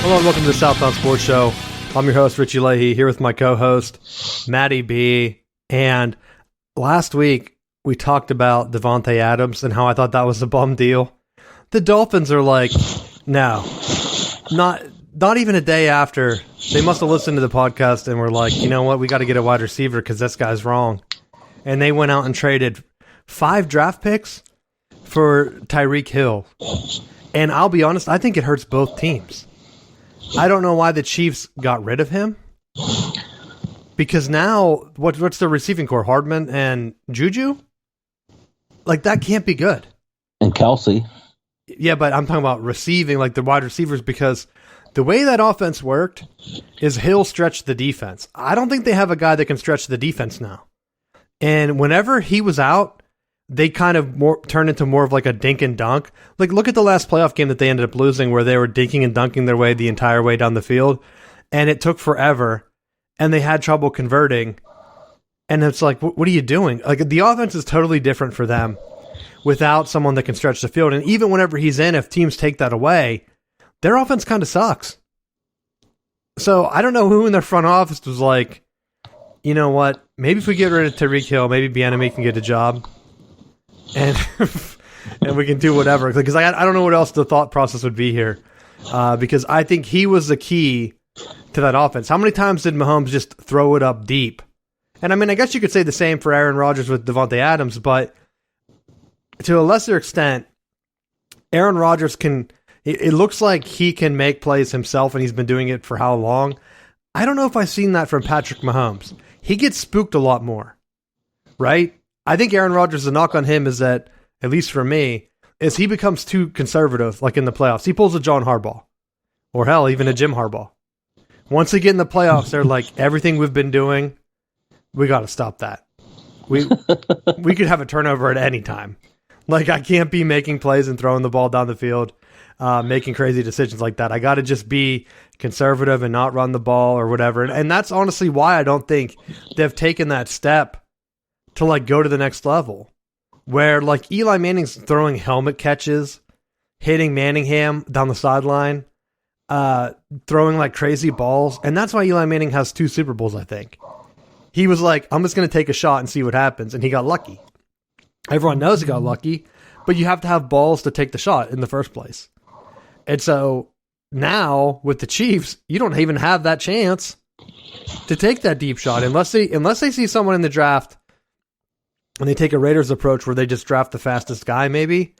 Hello and welcome to the Southbound Sports Show. I'm your host, Richie Leahy, here with my co-host, Maddie B. And last week, we talked about Davante Adams and how I thought that was a bum deal. The Dolphins are like, no, not even a day after. They must have listened to the podcast and were like, you know what, we got to get a wide receiver because this guy's wrong. And they went out and traded 5 draft picks for Tyreek Hill. And I'll be honest, I think it hurts both teams. I don't know why the Chiefs got rid of him. Because now, what's the receiving core? Hardman and Juju? Like, that can't be good. And Kelsey. Yeah, but I'm talking about receiving, like the wide receivers, because the way that offense worked is Hill stretched the defense. I don't think they have a guy that can stretch the defense now. And whenever he was out, they kind of turned into more of like a dink and dunk. Like, look at the last playoff game that they ended up losing where they were dinking and dunking their way the entire way down the field. And it took forever. And they had trouble converting. And it's like, what are you doing? Like, the offense is totally different for them without someone that can stretch the field. And even whenever he's in, if teams take that away, their offense kind of sucks. So I don't know who in their front office was like, you know what? Maybe if we get rid of Tyreek Hill, maybe Bieniemy can get a job. And and we can do whatever. Because I don't know what else the thought process would be here. Because I think he was the key to that offense. How many times did Mahomes just throw it up deep? And I mean, I guess you could say the same for Aaron Rodgers with Davante Adams, but to a lesser extent, Aaron Rodgers can, it looks like he can make plays himself, and he's been doing it for how long? I don't know if I've seen that from Patrick Mahomes. He gets spooked a lot more, right? I think Aaron Rodgers, the knock on him is that, at least for me, is he becomes too conservative, like in the playoffs. He pulls a John Harbaugh, or hell, even a Jim Harbaugh. Once they get in the playoffs, they're like, everything we've been doing, we got to stop that. We could have a turnover at any time. Like, I can't be making plays and throwing the ball down the field, making crazy decisions like that. I got to just be conservative and not run the ball or whatever. And that's honestly why I don't think they've taken that step to, like, go to the next level. Where, like, Eli Manning's throwing helmet catches, hitting Manningham down the sideline, throwing, like, crazy balls. And that's why Eli Manning has 2 Super Bowls, I think. He was like, I'm just going to take a shot and see what happens. And he got lucky. Everyone knows he got lucky, but you have to have balls to take the shot in the first place. And so now with the Chiefs, you don't even have that chance to take that deep shot unless they see someone in the draft and they take a Raiders approach where they just draft the fastest guy, maybe.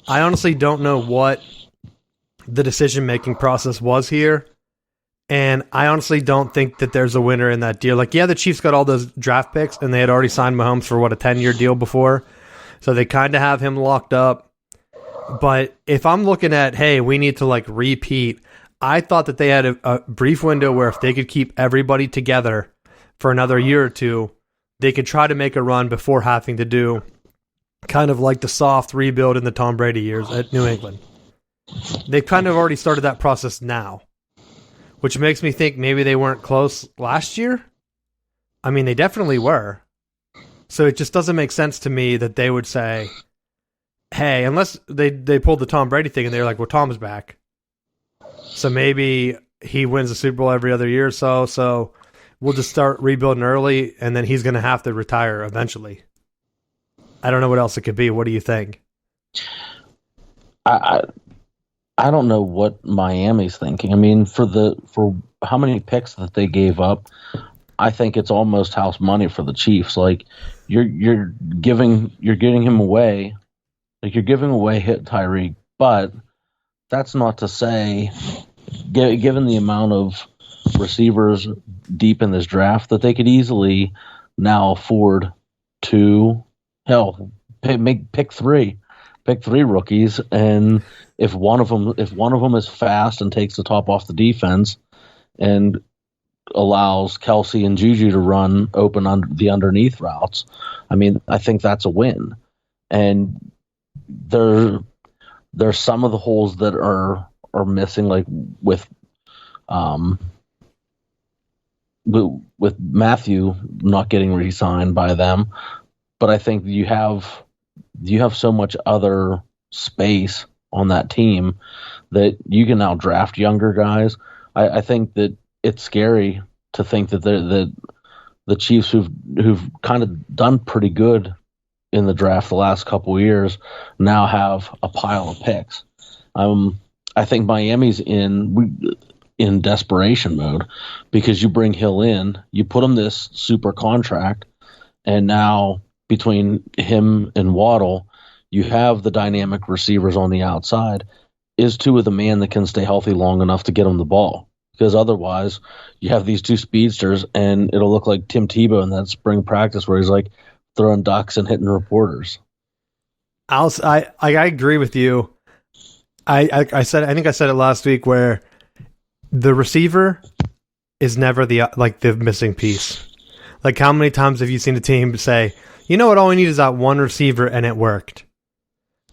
I honestly don't know what the decision-making process was here. And I honestly don't think that there's a winner in that deal. Like, yeah, the Chiefs got all those draft picks, and they had already signed Mahomes for, a 10-year deal before. So they kind of have him locked up. But if I'm looking at, hey, we need to, like, repeat, I thought that they had a brief window where if they could keep everybody together for another year or two, they could try to make a run before having to do kind of like the soft rebuild in the Tom Brady years at New England. They've kind of already started that process now. Which makes me think maybe they weren't close last year. I mean, they definitely were. So it just doesn't make sense to me that they would say, hey, unless they pulled the Tom Brady thing and they're like, well, Tom's back. So maybe he wins the Super Bowl every other year or so. So we'll just start rebuilding early and then he's going to have to retire eventually. I don't know what else it could be. What do you think? I don't know what Miami's thinking. I mean, for how many picks that they gave up, I think it's almost house money for the Chiefs. Like, you're getting him away, like you're giving away hit Tyreek, but that's not to say, given the amount of receivers deep in this draft, that they could easily now afford to pick three rookies, and if one of them is fast and takes the top off the defense and allows Kelsey and Juju to run open on the underneath routes, I mean, I think that's a win. And there's some of the holes that are missing, like with Matthew not getting re-signed by them, but I think you have so much other space on that team that you can now draft younger guys. I think that it's scary to think that the Chiefs who've kind of done pretty good in the draft the last couple of years now have a pile of picks. I think Miami's in desperation mode because you bring Hill in, you put him this super contract, and now between him and Waddle, you have the dynamic receivers on the outside. Is Tua the man that can stay healthy long enough to get him the ball? Because otherwise, you have these two speedsters, and it'll look like Tim Tebow in that spring practice where he's like throwing ducks and hitting reporters. I agree with you. I think I said it last week where the receiver is never the missing piece. Like, how many times have you seen a team say, you know what, all we need is that one receiver, and it worked?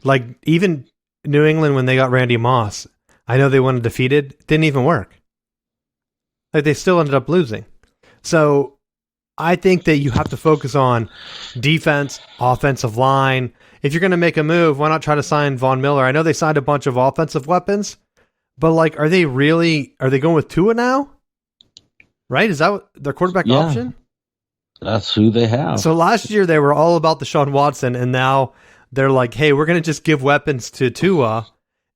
Like, even New England, when they got Randy Moss, I know they went undefeated, didn't even work. Like, they still ended up losing. So I think that you have to focus on defense, offensive line. If you're going to make a move, why not try to sign Von Miller? I know they signed a bunch of offensive weapons, but like, are they going with Tua now? Right? Is that their quarterback option? That's who they have. So last year they were all about Deshaun Watson, and now they're like, hey, we're going to just give weapons to Tua,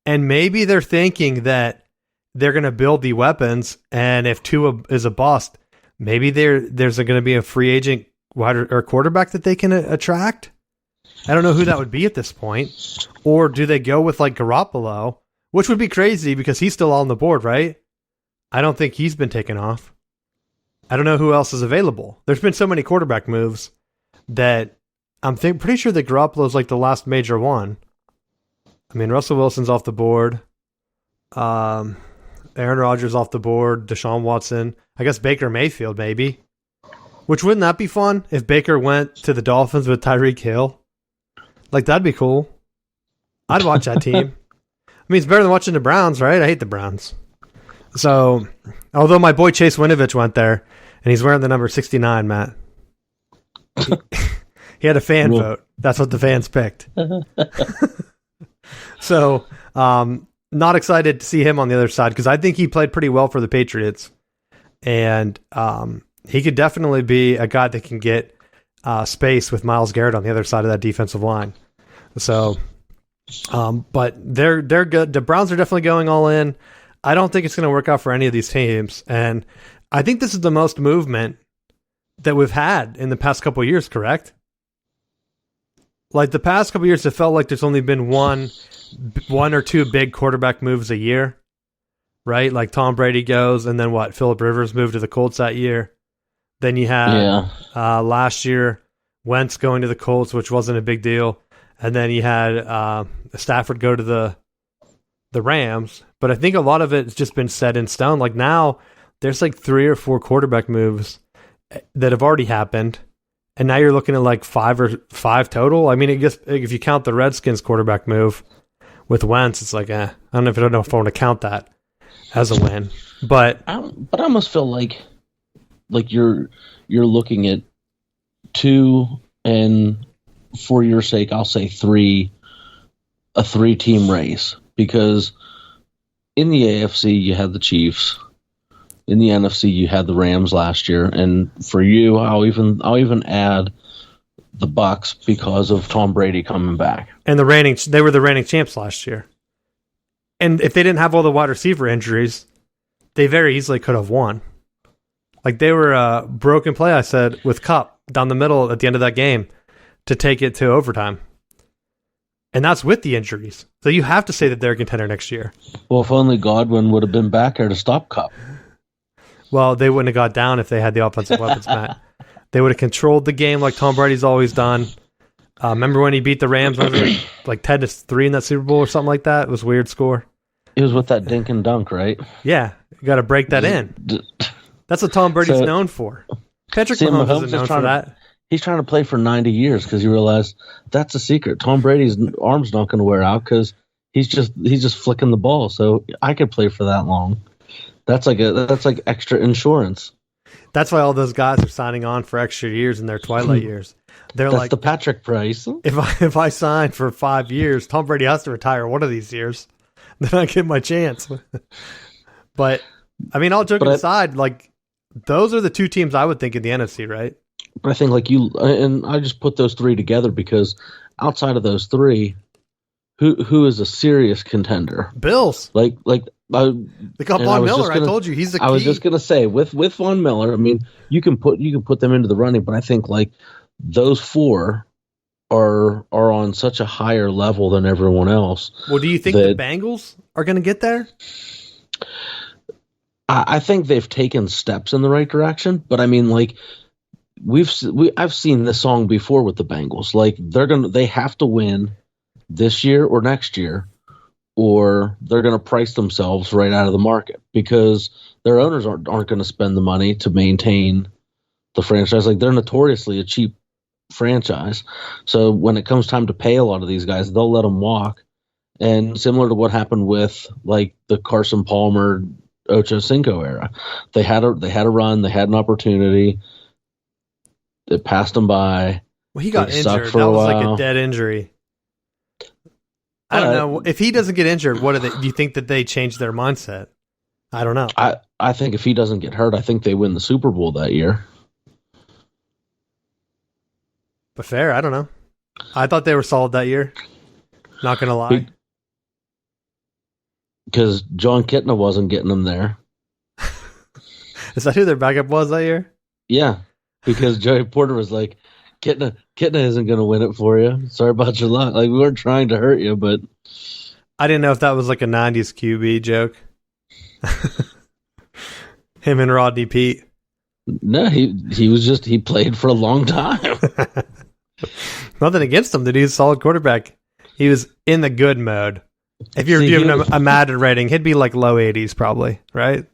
and maybe they're thinking that they're going to build the weapons, and if Tua is a bust, maybe there's going to be a free agent wide or quarterback that they can attract. I don't know who that would be at this point. Or do they go with like Garoppolo, which would be crazy because he's still on the board, right? I don't think he's been taken off. I don't know who else is available. There's been so many quarterback moves that I'm pretty sure that Garoppolo is like the last major one. I mean, Russell Wilson's off the board. Aaron Rodgers off the board. Deshaun Watson. I guess Baker Mayfield, maybe. Which, wouldn't that be fun if Baker went to the Dolphins with Tyreek Hill? Like, that'd be cool. I'd watch that team. I mean, it's better than watching the Browns, right? I hate the Browns. So, although my boy Chase Winovich went there, and he's wearing the number 69, Matt. He had a fan vote. That's what the fans picked. So, not excited to see him on the other side because I think he played pretty well for the Patriots. And he could definitely be a guy that can get space with Myles Garrett on the other side of that defensive line. So, but they're good. The Browns are definitely going all in. I don't think it's going to work out for any of these teams. And I think this is the most movement that we've had in the past couple of years, correct? Like the past couple of years, it felt like there's only been one or two big quarterback moves a year, right? Like Tom Brady goes, and then what? Phillip Rivers moved to the Colts that year. Then you had last year Wentz going to the Colts, which wasn't a big deal. And then you had Stafford go to the Rams. But I think a lot of it's just been set in stone. Like now, there's like 3 or 4 quarterback moves that have already happened. And now you're looking at like 5 total. I mean, it just, if you count the Redskins quarterback move with Wentz, it's like, I don't know if I want to count that as a win. But I almost feel like you're looking at 2, and for your sake, I'll say 3, a 3-team race, because in the AFC you had the Chiefs, in the NFC you had the Rams last year, and for you, I'll even add the Bucks because of Tom Brady coming back. And they were the reigning champs last year. And if they didn't have all the wide receiver injuries, they very easily could have won. Like they were a broken play, I said, with Kupp down the middle at the end of that game to take it to overtime. And that's with the injuries. So you have to say that they're a contender next year. Well, if only Godwin would have been back there to stop Kupp. Well, they wouldn't have got down if they had the offensive weapons, Matt. They would have controlled the game like Tom Brady's always done. Remember when he beat the Rams, like 10-3 in that Super Bowl or something like that? It was a weird score. It was with that dink and dunk, right? Yeah, you got to break that in. That's what Tom Brady's known for. Patrick Mahomes isn't known for that. He's trying to play for 90 years because he realized that's a secret. Tom Brady's arm's not going to wear out because he's just flicking the ball. So I could play for that long. That's like extra insurance. That's why all those guys are signing on for extra years in their twilight years. They're that's like the Patrick price. If I sign for 5 years, Tom Brady has to retire one of these years. then I get my chance. But I mean, all joking aside, like those are the two teams I would think in the NFC, right? But I think like you and I just put those three together because outside of those three, who is a serious contender? Bills. Like they got Von Miller. I told you he's the key. I was just gonna say with Von Miller. I mean, you can put them into the running, but I think like those four are on such a higher level than everyone else. Well, do you think the Bengals are going to get there? I think they've taken steps in the right direction, but I mean, like I've seen this song before with the Bengals. Like they have to win this year or next year, or they're going to price themselves right out of the market because their owners aren't going to spend the money to maintain the franchise. Like they're notoriously a cheap franchise. So when it comes time to pay a lot of these guys, they'll let them walk. And similar to what happened with like the Carson Palmer, Ocho Cinco era, they had a run, they had an opportunity. It passed them by. Well, he got injured. That was like a dead injury. I don't know. If he doesn't get injured, do you think that they change their mindset? I don't know. I think if he doesn't get hurt, I think they win the Super Bowl that year. But fair, I don't know. I thought they were solid that year. Not going to lie. Because John Kitna wasn't getting them there. Is that who their backup was that year? Yeah, because Joey Porter was like, Kitna isn't going to win it for you. Sorry about your luck. Like, we weren't trying to hurt you, but... I didn't know if that was like a 90s QB joke. Him and Rodney Pete. No, he played for a long time. Nothing against him, dude. He's a solid quarterback. He was in the good mode. If you're giving him a Madden rating, he'd be like low 80s probably, right?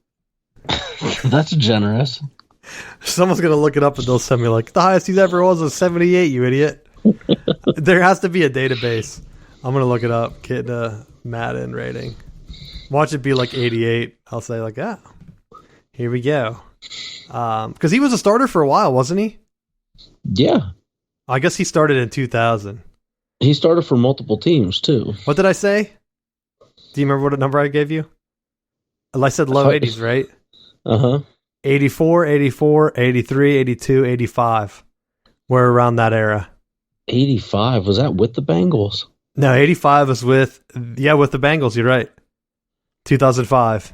That's generous. Someone's going to look it up and they'll send me like, the highest he's ever was 78, you idiot. There has to be a database. I'm going to look it up. Kid Madden rating. Watch it be like 88. I'll say like, here we go. Because he was a starter for a while, wasn't he? Yeah. I guess he started in 2000. He started for multiple teams, too. What did I say? Do you remember what number I gave you? I said low 80s, right? Uh-huh. 84, 84, 83, 82, 85. We're around that era. 85? Was that with the Bengals? No, 85 was with the Bengals, you're right. 2005.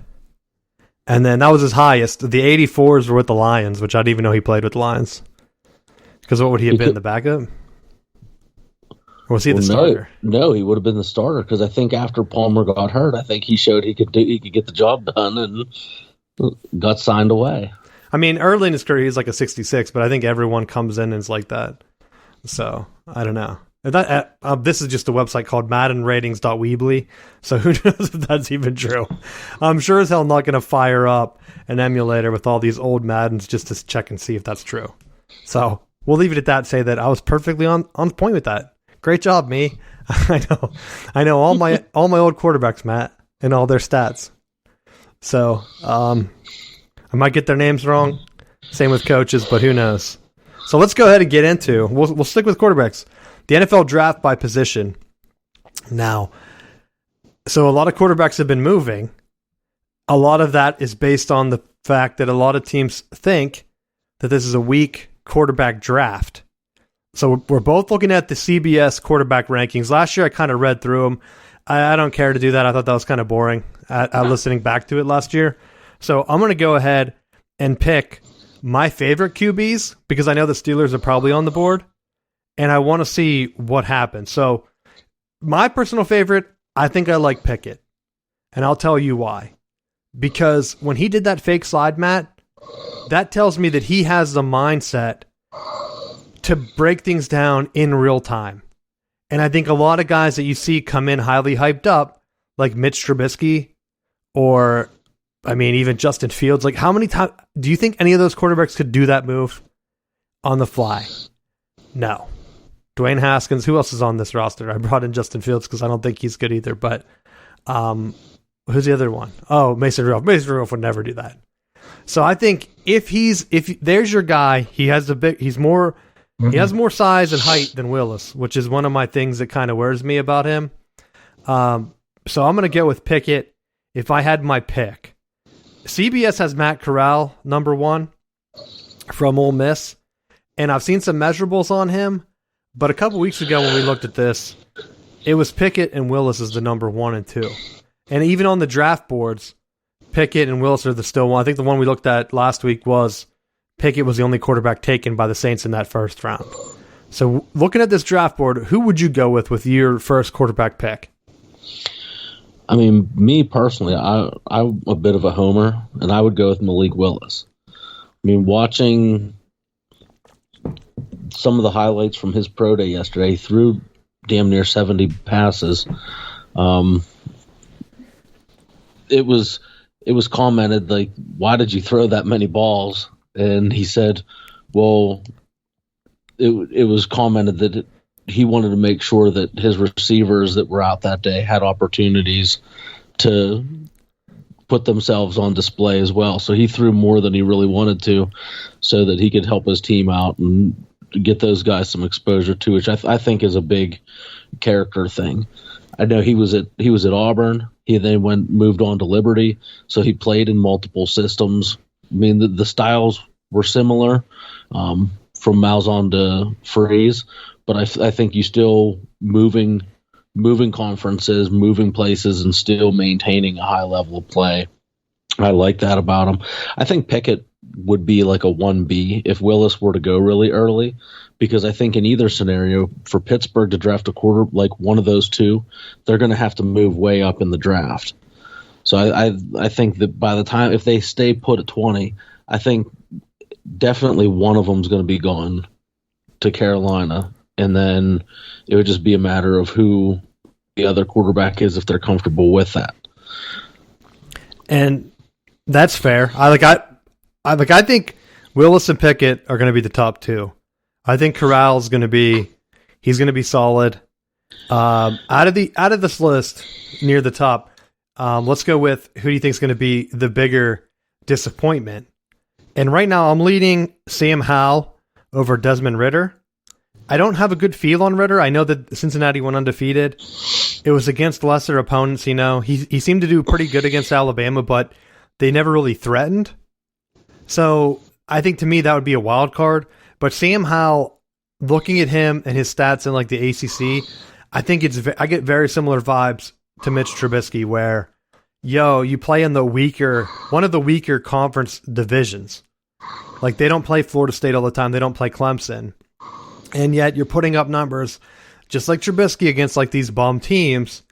And then that was his highest. The 84s were with the Lions, which I didn't even know he played with the Lions. Because what would he have been, the backup? Or was he the starter? No, he would have been the starter because I think after Palmer got hurt, I think he showed he could get the job done and got signed away. I mean, early in his career, he's like a 66, but I think everyone comes in and is like that. So, I don't know. This is just a website called MaddenRatings.weebly, so who knows if that's even true. I'm sure as hell not going to fire up an emulator with all these old Maddens just to check and see if that's true. So we'll leave it at that. Say that I was perfectly on point with that. Great job, me. I know all my old quarterbacks, Matt, and all their stats. So I might get their names wrong. Same with coaches, but who knows? So let's go ahead and get into. We'll stick with quarterbacks. The NFL draft by position. Now, so a lot of quarterbacks have been moving. A lot of that is based on the fact that a lot of teams think that this is a weak quarterback draft. So we're both looking at the CBS quarterback rankings. Last year, I kind of read through them. I don't care to do that. I thought that was kind of boring listening back to it last year. So I'm going to go ahead and pick my favorite QBs because I know the Steelers are probably on the board. And I want to see what happens. So my personal favorite, I think I like Pickett. And I'll tell you why. Because when he did that fake slide, Matt, that tells me that he has the mindset to break things down in real time. And I think a lot of guys that you see come in highly hyped up, like Mitch Trubisky or, I mean, even Justin Fields, like how many times do you think any of those quarterbacks could do that move on the fly? No. Dwayne Haskins, who else is on this roster? I brought in Justin Fields because I don't think he's good either, but who's the other one? Oh, Mason Rudolph. Mason Rudolph would never do that. So I think if there's your guy, he has more size and height than Willis, which is one of my things that kind of worries me about him. So I'm going to go with Pickett if I had my pick. CBS has Matt Corral, number 1, from Ole Miss. And I've seen some measurables on him. But a couple weeks ago when we looked at this, it was Pickett and Willis as the number 1 and 2. And even on the draft boards, Pickett and Willis are the still one. I think the one we looked at last week was Pickett was the only quarterback taken by the Saints in that first round. So looking at this draft board, who would you go with your first quarterback pick? I mean, me personally, I'm a bit of a homer, and I would go with Malik Willis. I mean, watching some of the highlights from his pro day yesterday, he threw damn near 70 passes. It was commented, like, why did you throw that many balls? And he said, well, it was commented that he wanted to make sure that his receivers that were out that day had opportunities to put themselves on display as well. So he threw more than he really wanted to so that he could help his team out and get those guys some exposure too, which I think is a big character thing. I know he was at Auburn. He then moved on to Liberty, so he played in multiple systems. I mean, the styles were similar from Malzahn to Freeze, but I think you still moving conferences, moving places, and still maintaining a high level of play. I like that about him. I think Pickett would be like a 1B if Willis were to go really early, because I think in either scenario, for Pittsburgh to draft a quarter, like one of those two, they're going to have to move way up in the draft. So I think that by the time, if they stay put at 20, I think definitely one of them is going to be gone to Carolina, and then it would just be a matter of who the other quarterback is if they're comfortable with that. And that's fair. I think Willis and Pickett are going to be the top 2. I think Corral's going to be solid. Out of this list near the top, let's go with who do you think is going to be the bigger disappointment? And right now I'm leading Sam Howell over Desmond Ridder. I don't have a good feel on Ridder. I know that Cincinnati went undefeated. It was against lesser opponents, you know. He seemed to do pretty good against Alabama, but they never really threatened. So I think to me that would be a wild card. But Sam Howell, looking at him and his stats in like the ACC, I think I get very similar vibes to Mitch Trubisky, where you play in one of the weaker conference divisions. Like they don't play Florida State all the time. They don't play Clemson. And yet you're putting up numbers just like Trubisky against like these bum teams.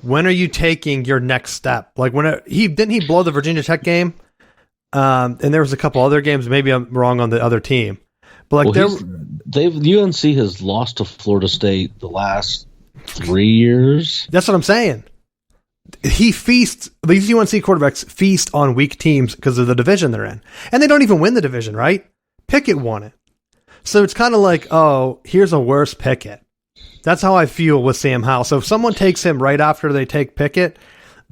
When are you taking your next step? Like didn't he blow the Virginia Tech game? And there was a couple other games. Maybe I'm wrong on the other team, but like UNC has lost to Florida State the last 3 years. That's what I'm saying. These UNC quarterbacks feast on weak teams because of the division they're in, and they don't even win the division, right? Pickett won it. So it's kind of like, oh, here's a worse Pickett. That's how I feel with Sam Howell. So if someone takes him right after they take Pickett,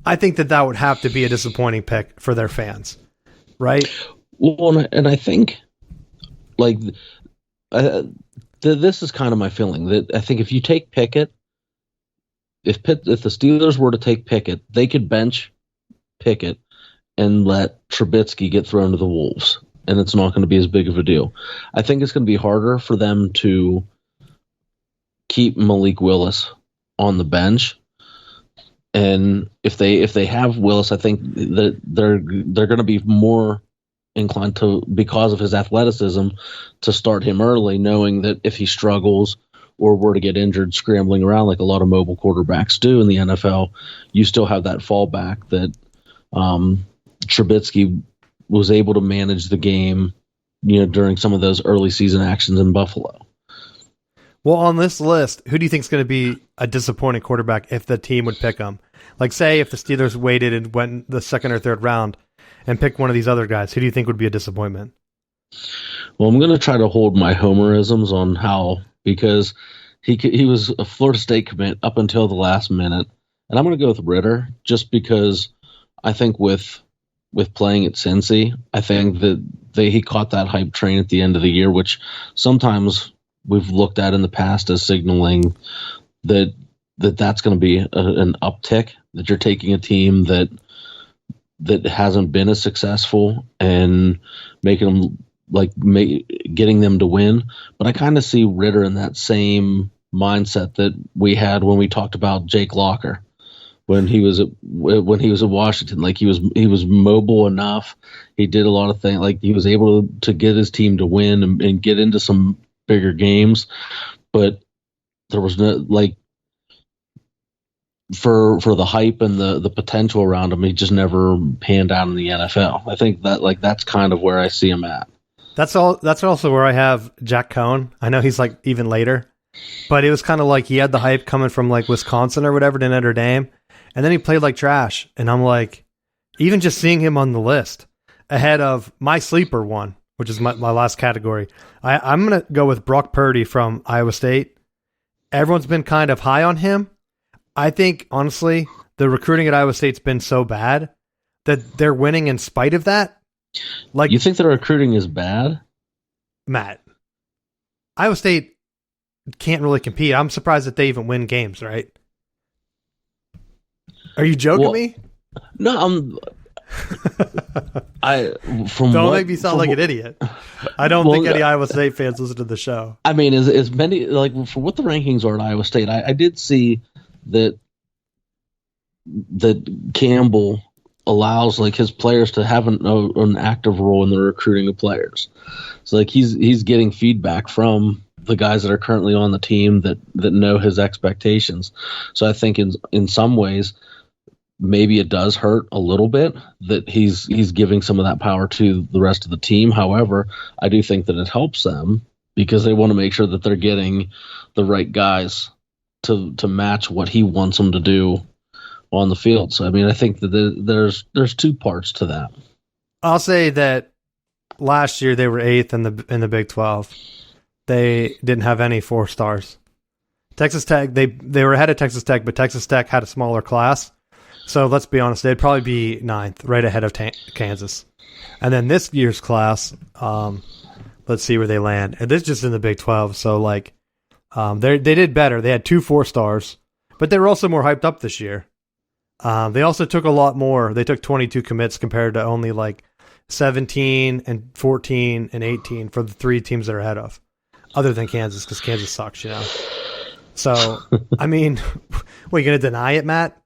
I think that would have to be a disappointing pick for their fans, right? Well, and I think, like, this is kind of my feeling, that I think if you take Pickett, if the Steelers were to take Pickett, they could bench Pickett and let Trubisky get thrown to the wolves, and it's not going to be as big of a deal. I think it's going to be harder for them to keep Malik Willis on the bench, and if they have Willis, I think that they're going to be more inclined to, because of his athleticism, to start him early, knowing that if he struggles or were to get injured scrambling around like a lot of mobile quarterbacks do in the NFL, you still have that fallback that Trubisky was able to manage the game, during some of those early season actions in Buffalo. Well, on this list, who do you think is going to be a disappointing quarterback if the team would pick him? Like, say if the Steelers waited and went the second or third round and picked one of these other guys, who do you think would be a disappointment? Well, I'm going to try to hold my homerisms on Howell, because he was a Florida State commit up until the last minute, and I'm going to go with Ridder just because I think with playing at Cincy, I think that he caught that hype train at the end of the year, which sometimes we've looked at in the past as signaling that that's going to be an uptick, that you're taking a team that hasn't been as successful and making them getting them to win. But I kind of see Ritter in that same mindset that we had when we talked about Jake Locker when he was at Washington. Like he was mobile enough. He did a lot of things. Like he was able to get his team to win and get into some bigger games. But there was no for the hype and the potential around him, he just never panned out in the NFL. I think that that's kind of where I see him at. That's also where I have Jack Cohn. I know he's like even later, but it was kind of like he had the hype coming from like Wisconsin or whatever to Notre Dame, and then he played like trash. And I'm like, even just seeing him on the list ahead of my sleeper one, which is my last category, I'm gonna go with Brock Purdy from Iowa State. Everyone's been kind of high on him. I think honestly, the recruiting at Iowa State's been so bad that they're winning in spite of that. Like, you think the recruiting is bad? Matt, Iowa State can't really compete. I'm surprised that they even win games, right? Are you joking me? No, Don't make me sound like an idiot. I don't think any Iowa State fans listen to the show. I mean, as many, like, for what the rankings are at Iowa State, I did see that Campbell allows like his players to have an active role in the recruiting of players. So like he's getting feedback from the guys that are currently on the team that know his expectations. So I think in some ways maybe it does hurt a little bit that he's giving some of that power to the rest of the team. However, I do think that it helps them because they want to make sure that they're getting the right guys to match what he wants them to do on the field. So I mean, I think that there's two parts to that. I'll say that last year they were 8th in the Big 12. They didn't have any 4 stars. Texas Tech, they were ahead of Texas Tech, but Texas Tech had a smaller class. So let's be honest, they'd probably be 9th, right ahead of Kansas. And then this year's class, let's see where they land. And this is just in the Big 12. So like, they did better. They had 2 4 stars, but they were also more hyped up this year. They also took a lot more. They took 22 commits compared to only like 17 and 14 and 18 for the 3 teams that are ahead of, other than Kansas, because Kansas sucks, you know. So, I mean, what, you going to deny it, Matt?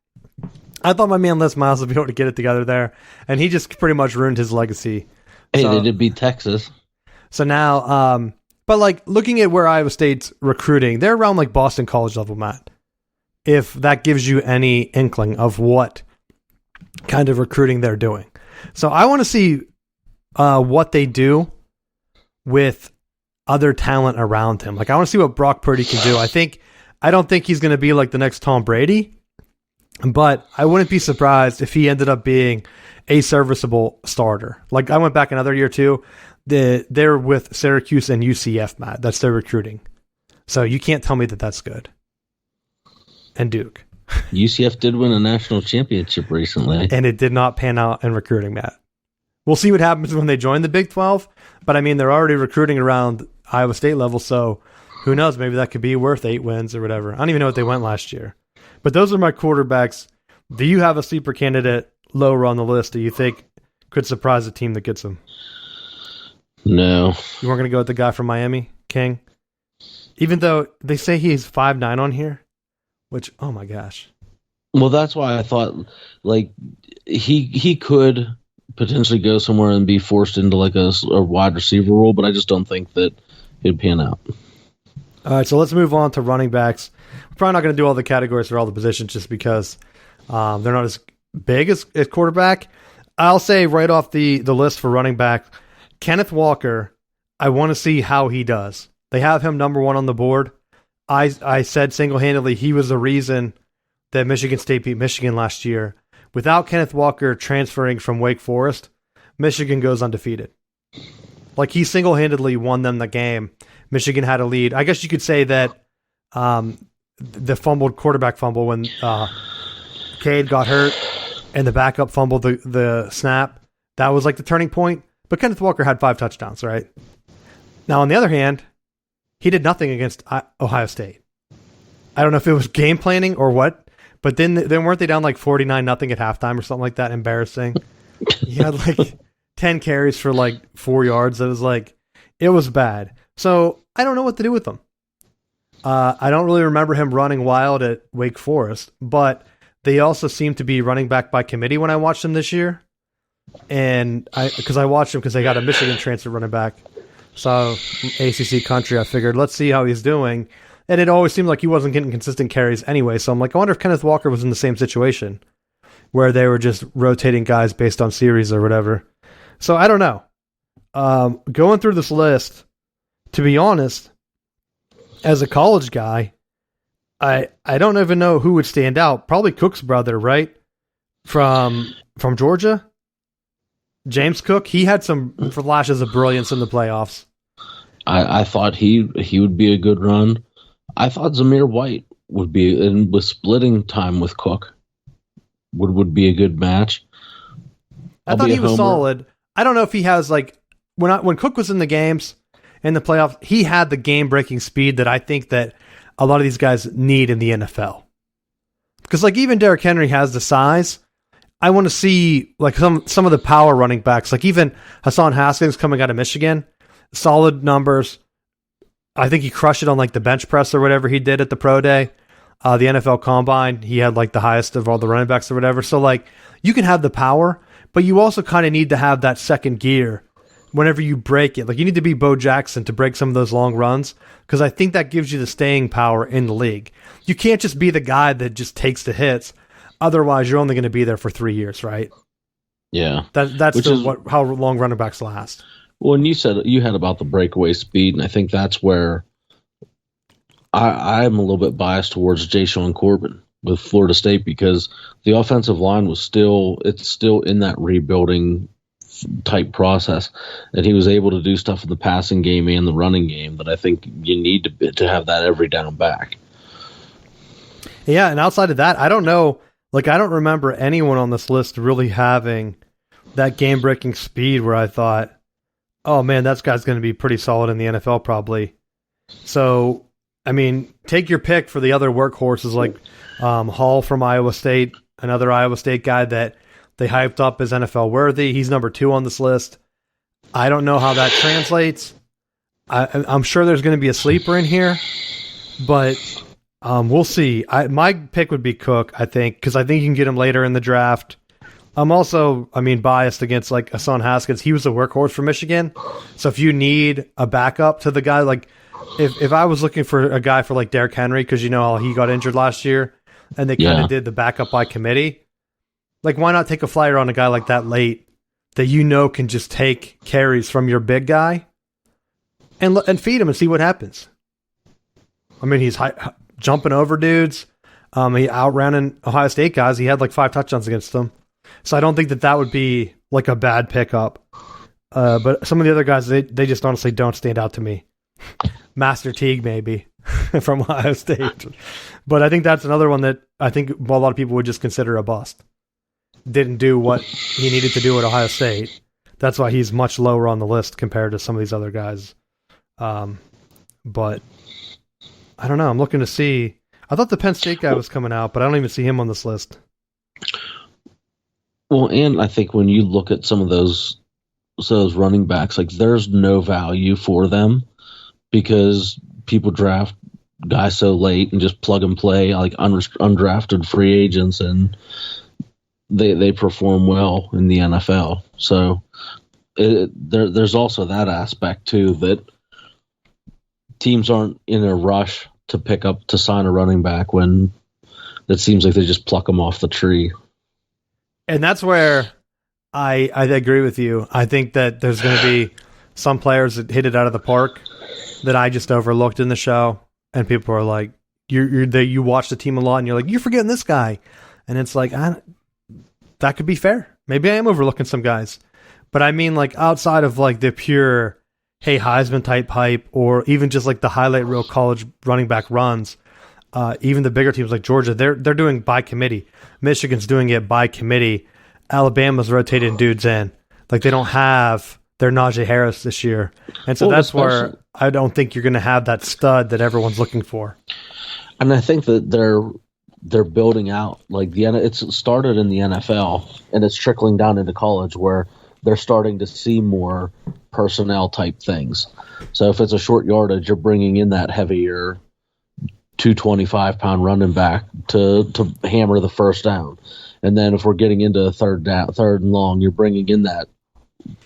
I thought my man Les Miles would be able to get it together there, and he just pretty much ruined his legacy. Hey, they did beat Texas. So now, but like looking at where Iowa State's recruiting, they're around like Boston College level, Matt. If that gives you any inkling of what kind of recruiting they're doing. So I want to see what they do with other talent around him. Like I want to see what Brock Purdy can do. I don't think he's going to be like the next Tom Brady, but I wouldn't be surprised if he ended up being a serviceable starter. Like I went back another year too. They're with Syracuse and UCF, Matt. That's their recruiting. So you can't tell me that that's good. And Duke. UCF did win a national championship recently. And it did not pan out in recruiting, Matt. We'll see what happens when they join the Big 12. But, I mean, they're already recruiting around Iowa State level, so who knows? Maybe that could be worth 8 wins or whatever. I don't even know what they went last year. But those are my quarterbacks. Do you have a sleeper candidate lower on the list that you think could surprise a team that gets him? No. You weren't going to go with the guy from Miami, King? Even though they say he's 5'9" on here? Which, oh my gosh. Well, that's why I thought, like, he could potentially go somewhere and be forced into, like, a wide receiver role, but I just don't think that he'd pan out. All right, so let's move on to running backs. We're probably not going to do all the categories for all the positions just because they're not as big as quarterback. I'll say right off the list for running back, Kenneth Walker, I want to see how he does. They have him number 1 on the board. I said single-handedly he was the reason that Michigan State beat Michigan last year. Without Kenneth Walker transferring from Wake Forest, Michigan goes undefeated. Like, he single-handedly won them the game. Michigan had a lead. I guess you could say that the quarterback fumble when Cade got hurt and the backup fumbled the snap, that was like the turning point. But Kenneth Walker had 5 touchdowns, right? Now, on the other hand, he did nothing against Ohio State. I don't know if it was game planning or what, but then weren't they down like 49-0 at halftime or something like that? Embarrassing. He had like 10 carries for like 4 yards. It was bad. So I don't know what to do with him. I don't really remember him running wild at Wake Forest, but they also seem to be running back by committee when I watched them this year. And because I watched him because they got a Michigan transfer running back. So ACC country, I figured, let's see how he's doing. And it always seemed like he wasn't getting consistent carries anyway. So I'm like, I wonder if Kenneth Walker was in the same situation where they were just rotating guys based on series or whatever. So I don't know. Going through this list, to be honest, as a college guy, I don't even know who would stand out. Probably Cook's brother, right? From Georgia? James Cook. He had some flashes of brilliance in the playoffs. I thought he would be a good run. I thought Zamir White would be, and with splitting time with Cook, would be a good match. I thought he was solid. I don't know if he has like when Cook was in the games in the playoffs, he had the game-breaking speed that I think that a lot of these guys need in the NFL. Because like even Derrick Henry has the size. I want to see like some of the power running backs, like even Hassan Haskins coming out of Michigan, solid numbers. I think he crushed it on like the bench press or whatever he did at the pro day, the NFL Combine. He had like the highest of all the running backs or whatever. So like you can have the power, but you also kind of need to have that second gear whenever you break it. Like you need to be Bo Jackson to break some of those long runs because I think that gives you the staying power in the league. You can't just be the guy that just takes the hits. Otherwise, you're only going to be there for 3 years, right? Yeah, that's how long running backs last. Well, and you said you had about the breakaway speed, and I think that's where I'm a little bit biased towards Jayshon Corbin with Florida State because the offensive line was still in that rebuilding type process, and he was able to do stuff in the passing game and the running game that I think you need to have that every down back. Yeah, and outside of that, I don't know. Like, I don't remember anyone on this list really having that game-breaking speed where I thought, oh, man, that guy's going to be pretty solid in the NFL probably. So, I mean, take your pick for the other workhorses like Hall from Iowa State, another Iowa State guy that they hyped up as NFL worthy. He's number 2 on this list. I don't know how that translates. I'm sure there's going to be a sleeper in here, but we'll see. My pick would be Cook, I think, because I think you can get him later in the draft. I'm also, biased against like Hassan Haskins. He was a workhorse for Michigan. So if you need a backup to the guy, like if I was looking for a guy for like Derrick Henry, because you know how he got injured last year, and they kind of did the backup by committee, like why not take a flyer on a guy like that late that you know can just take carries from your big guy and feed him and see what happens. I mean, he's jumping over dudes. He outran Ohio State guys. He had like 5 touchdowns against them. So I don't think that would be like a bad pickup. But some of the other guys, they just honestly don't stand out to me. Master Teague, maybe, from Ohio State. But I think that's another one that I think a lot of people would just consider a bust. Didn't do what he needed to do at Ohio State. That's why he's much lower on the list compared to some of these other guys. But I don't know. I'm looking to see. I thought the Penn State guy was coming out, but I don't even see him on this list. Well, and I think when you look at some of those running backs, like there's no value for them because people draft guys so late and just plug and play like undrafted free agents, and they perform well in the NFL. So there's also that aspect too, that teams aren't in a rush to sign a running back when it seems like they just pluck them off the tree. And that's where I agree with you. I think that there's going to be some players that hit it out of the park that I just overlooked in the show, and people are like, you watch the team a lot, and you're like, you're forgetting this guy, and it's like, that could be fair. Maybe I am overlooking some guys, but I mean, like outside of like the pure, hey, Heisman type hype, or even just like the highlight reel college running back runs. Even the bigger teams like Georgia, they're doing by committee. Michigan's doing it by committee. Alabama's rotating dudes in. Like they don't have their Najee Harris this year. And so that's where I don't think you're going to have that stud that everyone's looking for. And I think that they're building out like it's started in the NFL and it's trickling down into college where they're starting to see more personnel type things. So if it's a short yardage, you're bringing in that heavier 225-pound running back to hammer the first down. And then if we're getting into third and long, you're bringing in that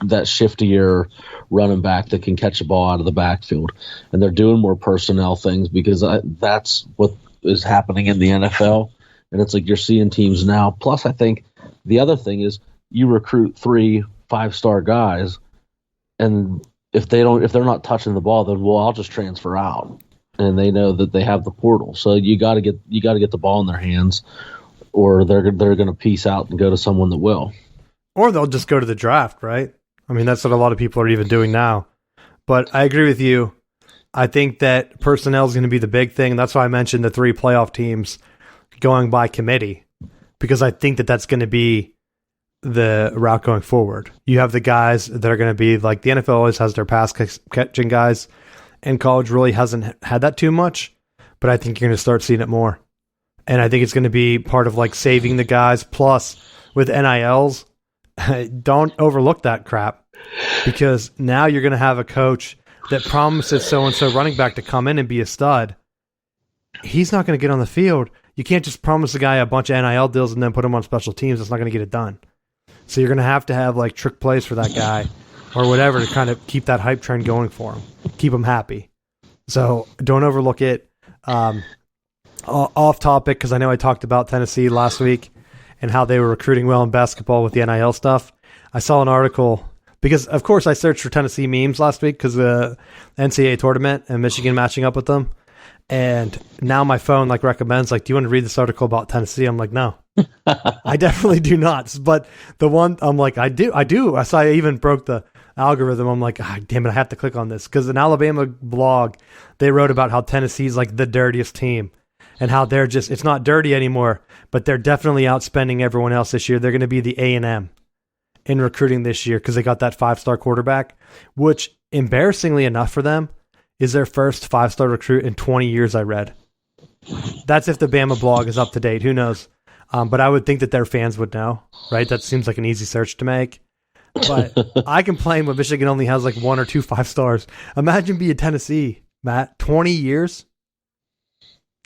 shiftier running back that can catch the ball out of the backfield. And they're doing more personnel things because that's what is happening in the NFL. And it's like you're seeing teams now. Plus, I think the other thing is you recruit 3 5-star guys, and if they're not touching the ball, then I'll just transfer out. And they know that they have the portal. So you got to get the ball in their hands, or they're going to peace out and go to someone that will. Or they'll just go to the draft, right? I mean, that's what a lot of people are even doing now. But I agree with you. I think that personnel is going to be the big thing. That's why I mentioned the 3 playoff teams going by committee, because I think that that's going to be the route going forward. You have the guys that are going to be like the NFL always has their pass catching guys, and college really hasn't had that too much, but I think you're going to start seeing it more. And I think it's going to be part of like saving the guys. Plus, with NILs, don't overlook that crap, because now you're going to have a coach that promises so-and-so running back to come in and be a stud. He's not going to get on the field. You can't just promise a guy a bunch of NIL deals and then put him on special teams. That's not going to get it done. So you're going to have like trick plays for that guy or whatever to kind of keep that hype train going for him, keep him happy. So don't overlook it. Off topic, because I know I talked about Tennessee last week and how they were recruiting well in basketball with the NIL stuff. I saw an article because, of course, I searched for Tennessee memes last week because the NCAA tournament and Michigan matching up with them. And now my phone like recommends, like, do you want to read this article about Tennessee? I'm like, no, I definitely do not. But the one I'm like, I do. I saw I even broke the algorithm. I'm like, damn it, I have to click on this because an Alabama blog, they wrote about how Tennessee's like the dirtiest team and how they're just, it's not dirty anymore, but they're definitely outspending everyone else this year. They're going to be the A&M in recruiting this year because they got that 5-star quarterback, which embarrassingly enough for them is their first 5-star recruit in 20 years, I read. That's if the Bama blog is up to date. Who knows? But I would think that their fans would know, right? That seems like an easy search to make. But I complain when Michigan only has like 1 or 2 5-stars. Imagine being Tennessee, Matt. 20 years?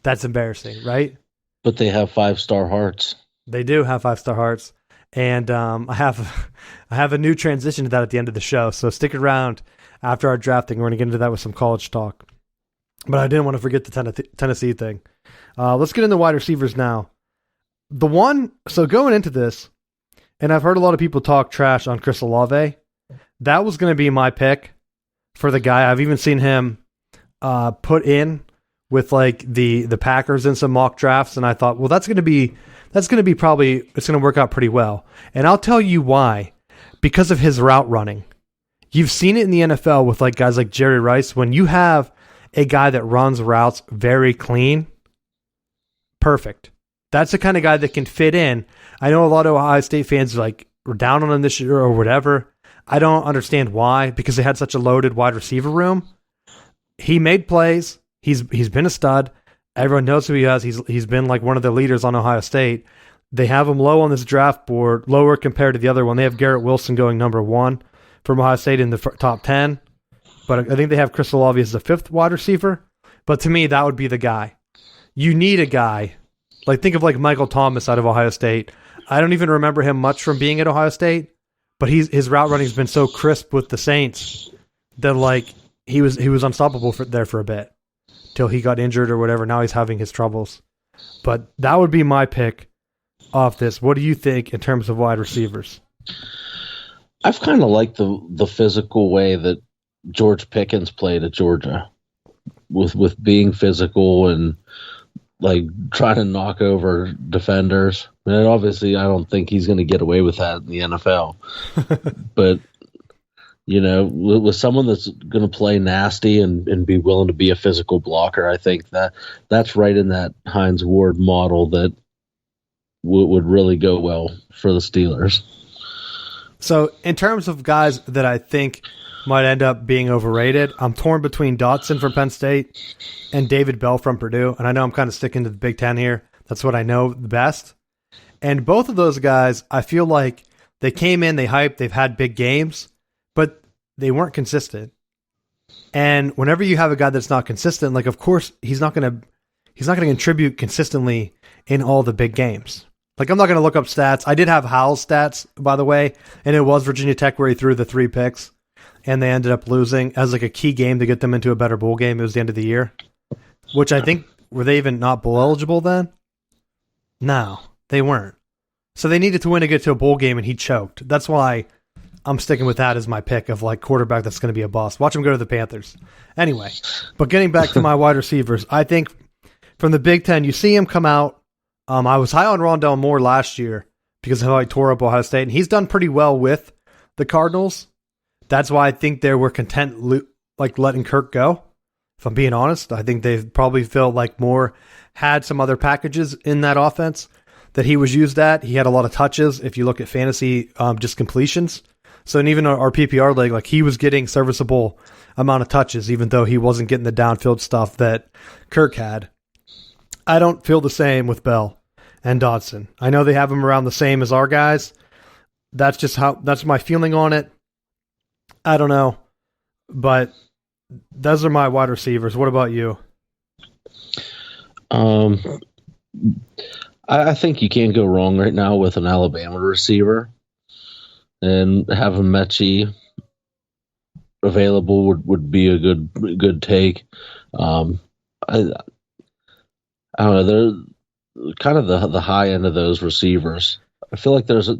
That's embarrassing, right? But they have 5-star hearts. They do have 5-star hearts. And I have a new transition to that at the end of the show. So stick around after our drafting. We're going to get into that with some college talk. But I didn't want to forget the Tennessee thing. Let's get into wide receivers now. So going into this, and I've heard a lot of people talk trash on Chris Olave. That was going to be my pick for the guy. I've even seen him put in with like the Packers in some mock drafts, and I thought, well, that's going to be probably, it's going to work out pretty well. And I'll tell you why. Because of his route running. You've seen it in the NFL with like guys like Jerry Rice. When you have a guy that runs routes very clean, perfect. That's the kind of guy that can fit in. I know a lot of Ohio State fans like were down on him this year or whatever. I don't understand why, because they had such a loaded wide receiver room. He made plays. He's been a stud. Everyone knows who he is. He's been like one of the leaders on Ohio State. They have him low on this draft board, lower compared to the other one. They have Garrett Wilson going number 1 from Ohio State in the top 10. But I think they have Chris Olave as the 5th wide receiver. But to me, that would be the guy. You need a guy. Like, think of like Michael Thomas out of Ohio State. I don't even remember him much from being at Ohio State, but his route running has been so crisp with the Saints that like he was unstoppable there for a bit till he got injured or whatever. Now he's having his troubles. But that would be my pick off this. What do you think in terms of wide receivers? I've kind of liked the physical way that George Pickens played at Georgia, with being physical and like trying to knock over defenders. And obviously, I don't think he's going to get away with that in the NFL. But you know, with someone that's going to play nasty and be willing to be a physical blocker, I think that's right in that Hines Ward model that would really go well for the Steelers. So in terms of guys that I think might end up being overrated. I'm torn between Dotson from Penn State and David Bell from Purdue. And I know I'm kind of sticking to the Big Ten here. That's what I know the best. And both of those guys, I feel like they came in, they hyped, they've had big games, but they weren't consistent. And whenever you have a guy that's not consistent, like of course he's not going to contribute consistently in all the big games. Like I'm not going to look up stats. I did have Howell's stats, by the way, and it was Virginia Tech where he threw the 3 picks, and they ended up losing as like a key game to get them into a better bowl game. It was the end of the year, which I think were they even not bowl eligible then? No, they weren't. So they needed to win to get to a bowl game, and he choked. That's why I'm sticking with that as my pick of like quarterback that's going to be a bust. Watch him go to the Panthers. Anyway, but getting back to my wide receivers, I think from the Big Ten, you see him come out. I was high on Rondell Moore last year because of how he tore up Ohio State, and he's done pretty well with the Cardinals. That's why I think they were content like letting Kirk go. If I'm being honest, I think they probably felt like Moore had some other packages in that offense that he was used at. He had a lot of touches. If you look at fantasy, just completions. So in even our PPR league, like he was getting serviceable amount of touches, even though he wasn't getting the downfield stuff that Kirk had. I don't feel the same with Bell and Dodson. I know they have them around the same as our guys. That's my feeling on it. I don't know, but those are my wide receivers. What about you? I think you can't go wrong right now with an Alabama receiver, and having Mechie available would be a good take. I don't know. They're kind of the high end of those receivers. I feel like there's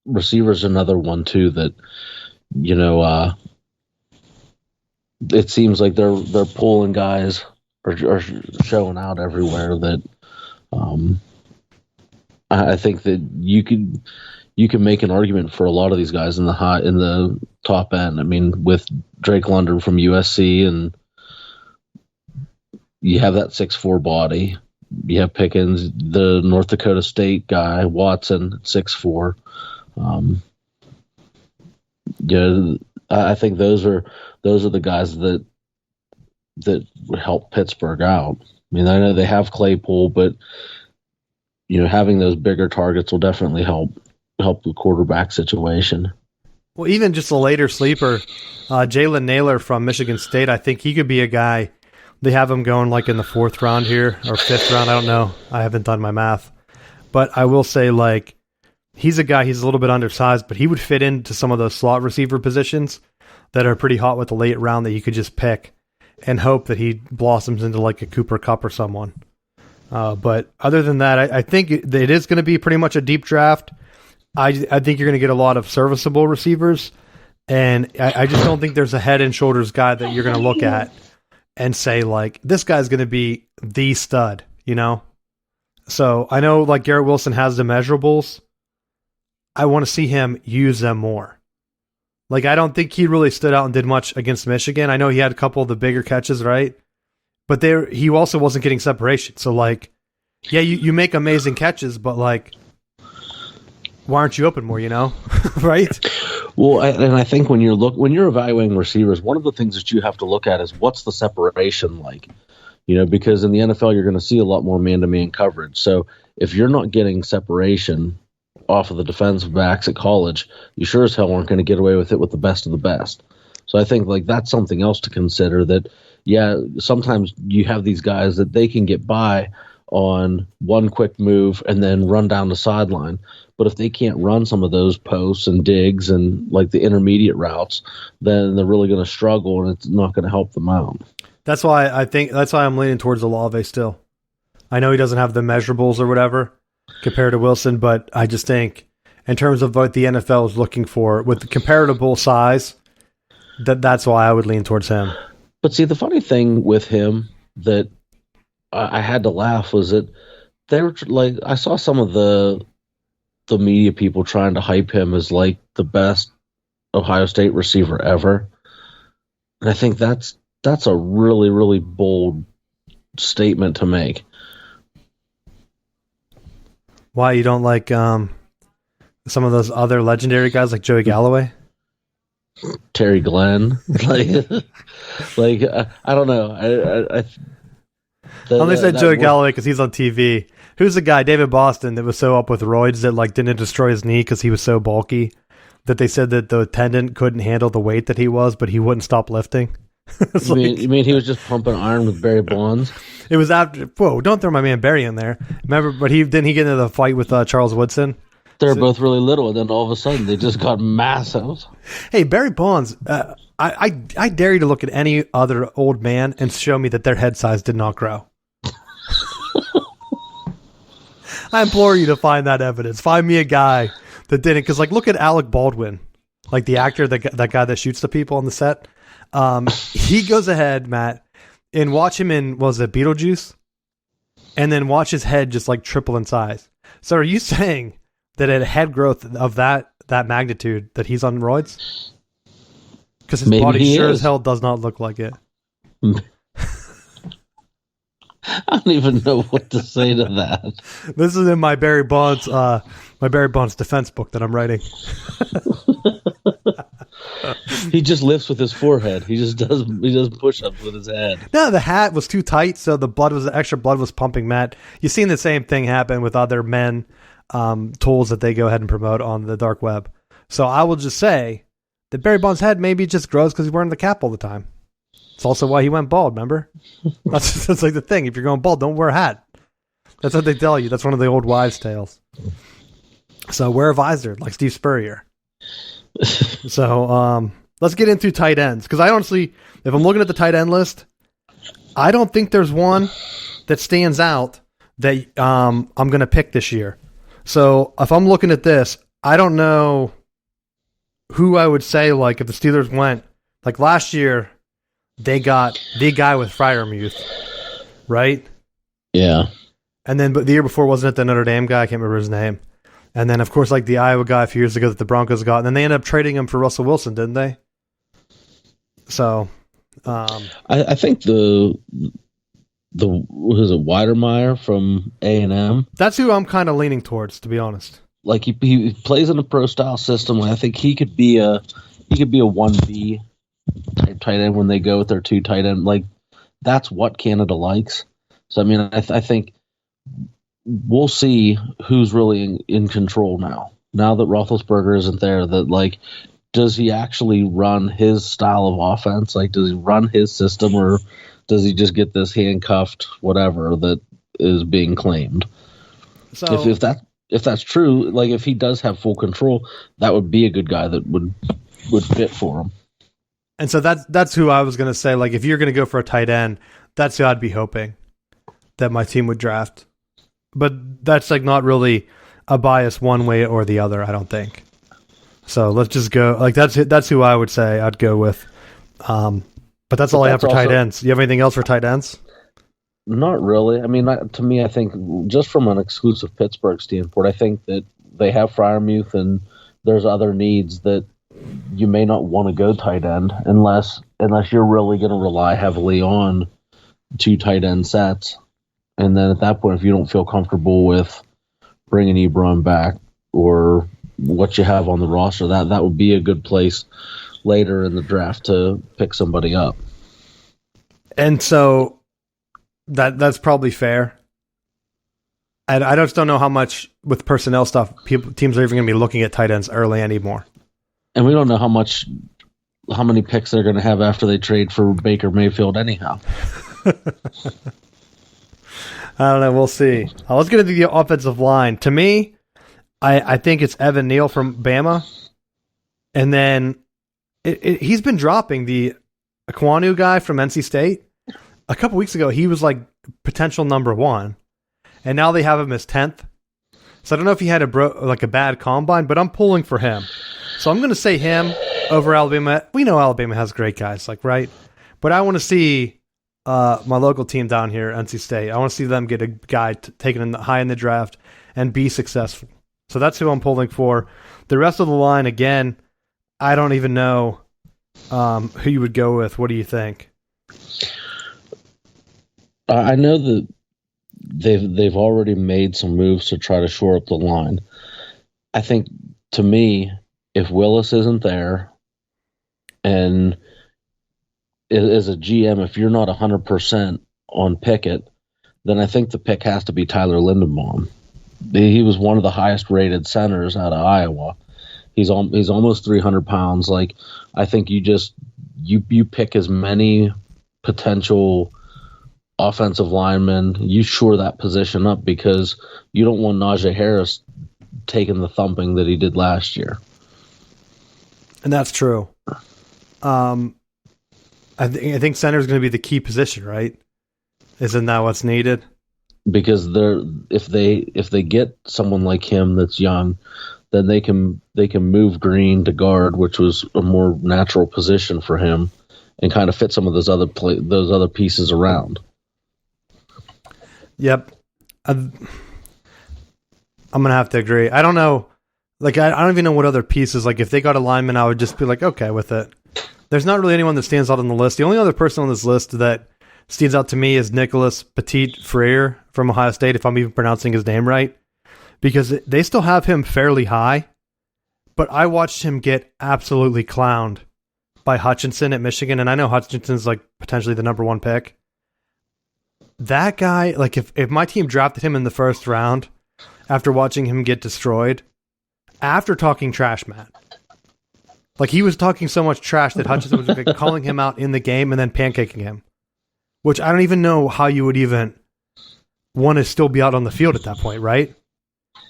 receivers another one too that it seems like they're pulling guys or showing out everywhere that I think that you can make an argument for a lot of these guys in the top end. I mean, with Drake London from USC, and you have that 6'4" body. You have Pickens, the North Dakota State guy, Watson, 6'4". I think those are the guys that help Pittsburgh out. I mean, I know they have Claypool, but having those bigger targets will definitely help the quarterback situation. Well, even just a later sleeper, Jalen Naylor from Michigan State, I think he could be a guy. They have him going like in the 4th round here or 5th round. I don't know. I haven't done my math. But I will say like he's a guy, he's a little bit undersized, but he would fit into some of those slot receiver positions that are pretty hot with the late round that you could just pick and hope that he blossoms into like a Cooper Kupp or someone. But other than that, I think it is going to be pretty much a deep draft. I think you're going to get a lot of serviceable receivers, and I just don't think there's a head and shoulders guy that you're going to look at and say, like, this guy's going to be the stud, So I know, like, Garrett Wilson has the measurables. I want to see him use them more. Like, I don't think he really stood out and did much against Michigan. I know he had a couple of the bigger catches, right? But he also wasn't getting separation. So, like, yeah, you make amazing catches, but, like, why aren't you open more, right? Well, and I think when you're evaluating receivers, one of the things that you have to look at is what's the separation like, because in the NFL you're going to see a lot more man-to-man coverage. So if you're not getting separation off of the defensive backs at college, you sure as hell aren't going to get away with it with the best of the best. So I think like that's something else to consider. That sometimes you have these guys that they can get by on one quick move and then run down the sideline. But if they can't run some of those posts and digs and like the intermediate routes, then they're really going to struggle, and it's not going to help them out. That's why I'm leaning towards Olave still. I know he doesn't have the measurables or whatever compared to Wilson, but I just think in terms of what the NFL is looking for with the comparable size, that's why I would lean towards him. But see, the funny thing with him that I had to laugh was that they were like, I saw some of the media people trying to hype him as like the best Ohio State receiver ever. And I think that's a really, really bold statement to make. Why, you don't like some of those other legendary guys like Joey Galloway? Terry Glenn, I don't know. Unless they Joey that Galloway because he's on TV. Who's the guy, David Boston, that was so up with roids that like didn't destroy his knee because he was so bulky that they said that the tendon couldn't handle the weight that he was, but he wouldn't stop lifting. You mean he was just pumping iron with Barry Bonds? It was after. Whoa! Don't throw my man Barry in there. Remember, but he didn't he get into the fight with Charles Woodson. They're both really little, and then all of a sudden they just got massive. Hey, Barry Bonds, I dare you to look at any other old man and show me that their head size did not grow. I implore you to find that evidence. Find me a guy that didn't, because like look at Alec Baldwin, like the actor, that guy that shoots the people on the set. He goes ahead, Matt, and watch him in Beetlejuice, and then watch his head just like triple in size. So are you saying that at a head growth of that magnitude that he's on roids? Because his body sure as hell does not look like it. I don't even know what to say to that. This is in my Barry Bonds defense book that I'm writing. He just lifts with his forehead. He does push-ups with his head. No, the hat was too tight, so the extra blood was pumping. Matt, you've seen the same thing happen with other men. Tools that they go ahead and promote on the dark web. So I will just say that Barry Bonds' head maybe just grows because he's wearing the cap all the time. It's also why he went bald, remember? That's like the thing. If you're going bald, don't wear a hat. That's what they tell you. That's one of the old wives' tales. So wear a visor, like Steve Spurrier. So let's get into tight ends. Because I honestly, if I'm looking at the tight end list, I don't think there's one that stands out that I'm going to pick this year. So if I'm looking at this, I don't know who I would say, like, if the Steelers went, like last year, they got the guy with Freiermuth, right? Yeah. And then, but the year before, wasn't it the Notre Dame guy? I can't remember his name. And then, of course, like the Iowa guy a few years ago that the Broncos got. And then they ended up trading him for Russell Wilson, didn't they? So. I think the what is it, Weidermeyer from A&M? That's who I'm kind of leaning towards, to be honest. Like he plays in a pro style system. I think he could be a 1B type tight end when they go with their two tight end. Like that's what Canada likes. So I mean, I think we'll see who's really in control now. Now that Roethlisberger isn't there, that like, does he actually run his style of offense? Like, does he run his system, or does he just get this handcuffed whatever that is being claimed? So if that's true, like if he does have full control, that would be a good guy that would fit for him. And so that's who I was going to say. Like if you're going to go for a tight end, that's who I'd be hoping that my team would draft. But that's like not really a bias one way or the other, I don't think. So let's just go. Like that's who I would say I'd go with. But that's all I have for tight ends. Do you have anything else for tight ends? Not really. I mean, to me, I think just from an exclusive Pittsburgh standpoint, I think that they have Freiermuth and there's other needs that you may not want to go tight end unless you're really going to rely heavily on two tight end sets. And then at that point, if you don't feel comfortable with bringing Ebron back or what you have on the roster, that would be a good place later in the draft to pick somebody up. And so that's probably fair. And I just don't know how much with personnel stuff teams are even going to be looking at tight ends early anymore. And we don't know how many picks they're going to have after they trade for Baker Mayfield anyhow. I don't know. We'll see. Let's get into the offensive line. To me, I think it's Evan Neal from Bama. And then he's been dropping the Aquanu guy from NC State. A couple weeks ago, he was like potential number one. And now they have him as 10th. So I don't know if he had a bad combine, but I'm pulling for him. So I'm going to say him over Alabama. We know Alabama has great guys, like, right? But I want to see my local team down here, NC State. I want to see them get a guy taken high in the draft and be successful. So that's who I'm pulling for. The rest of the line, again, I don't even know who you would go with. What do you think? I know that they've already made some moves to try to shore up the line. I think, to me, if Willis isn't there, And as a GM, if you're not 100% on Pickett, then I think the pick has to be Tyler Linderbaum. He was one of the highest rated centers out of Iowa. He's almost 300 pounds. Like, I think you pick as many potential offensive linemen. You shore that position up because you don't want Najee Harris taking the thumping that he did last year. And that's true. I think center is going to be the key position, right? Isn't that what's needed? Because if they get someone like him that's young, then they can move Green to guard, which was a more natural position for him, and kind of fit some of those other pieces around. Yep, I'm gonna have to agree. I don't know, like I don't even know what other pieces. Like if they got a lineman, I would just be like, okay with it. There's not really anyone that stands out on the list. The only other person on this list that stands out to me is Nicholas Petit-Frere from Ohio State, if I'm even pronouncing his name right, because they still have him fairly high, but I watched him get absolutely clowned by Hutchinson at Michigan, and I know Hutchinson's like potentially the number one pick. That guy, like if my team drafted him in the first round after watching him get destroyed, after talking trash, Matt, like he was talking so much trash that Hutchinson was like calling him out in the game and then pancaking him, which I don't even know how you would even want to still be out on the field at that point, right?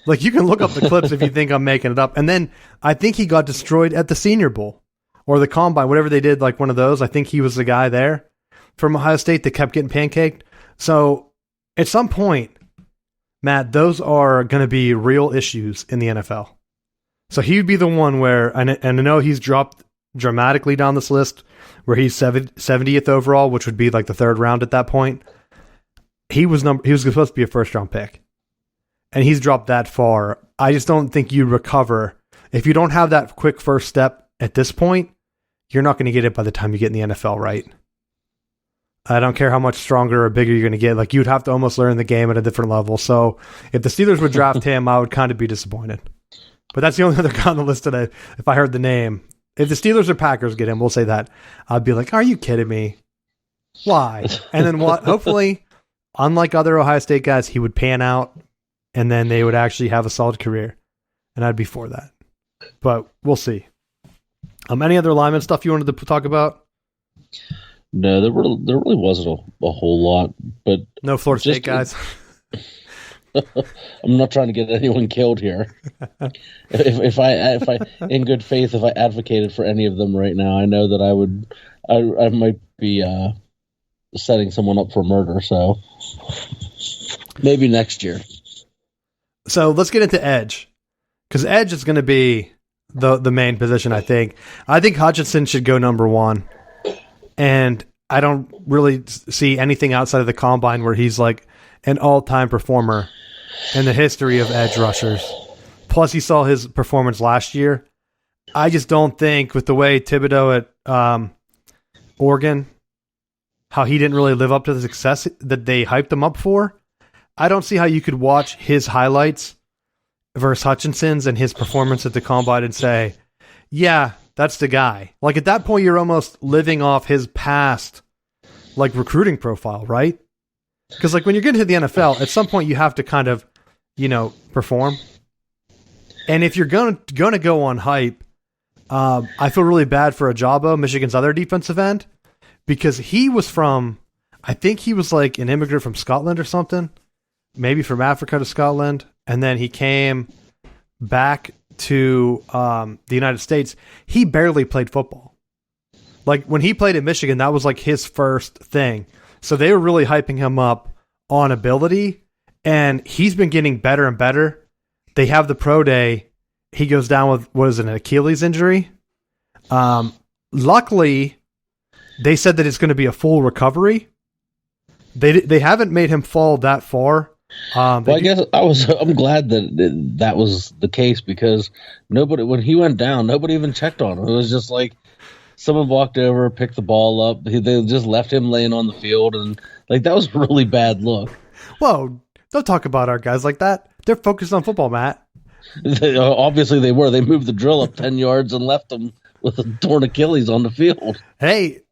Like you can look up the clips if you think I'm making it up. And then I think he got destroyed at the Senior Bowl or the Combine, whatever they did, like one of those. I think he was the guy there from Ohio State that kept getting pancaked. So at some point, Matt, those are going to be real issues in the NFL. So he would be the one where, and I know he's dropped dramatically down this list, where he's 70th overall, which would be like the third round at that point. He was supposed to be a first round pick, and he's dropped that far. I just don't think you recover if you don't have that quick first step at this point. You're not going to get it by the time you get in the NFL, right? I don't care how much stronger or bigger you're going to get. Like you'd have to almost learn the game at a different level. So if the Steelers would draft him, I would kind of be disappointed. But that's the only other guy on the list today. If I heard the name, if the Steelers or Packers get him, we'll say that. I'd be like, are you kidding me? Why? And then what? Hopefully, unlike other Ohio State guys, he would pan out and then they would actually have a solid career. And I'd be for that. But we'll see. Any other lineman stuff you wanted to talk about? No, there really wasn't a whole lot. But no Florida State guys? I'm not trying to get anyone killed here. If I in good faith, if I advocated for any of them right now, I know that I might be setting someone up for murder. So maybe next year. So let's get into edge, because edge is going to be the main position. I think Hutchinson should go number one, and I don't really see anything outside of the Combine where he's like an all-time performer in the history of edge rushers. Plus, he saw his performance last year. I just don't think, with the way Thibodeau at Oregon, how he didn't really live up to the success that they hyped him up for, I don't see how you could watch his highlights versus Hutchinson's and his performance at the Combine and say, yeah, that's the guy. Like, at that point, you're almost living off his past, like, recruiting profile, right? Because, like, when you're getting to the NFL, at some point you have to kind of, perform. And if you're going to go on hype, I feel really bad for Ajabo, Michigan's other defensive end, because he was I think he was like an immigrant from Scotland or something, maybe from Africa to Scotland, and then he came back to the United States. He barely played football. Like, when he played at Michigan, that was like his first thing. So they were really hyping him up on ability, and he's been getting better and better. They have the pro day. He goes down with, what is it, an Achilles injury? Luckily, they said that it's going to be a full recovery. They haven't made him fall that far. I guess I'm glad that was the case, because when he went down, nobody even checked on him. It was just like someone walked over, picked the ball up. They just left him laying on the field, and like that was a really bad look. Whoa, don't talk about our guys like that. They're focused on football, Matt. Obviously they were. They moved the drill up 10 yards and left them with a torn Achilles on the field. Hey,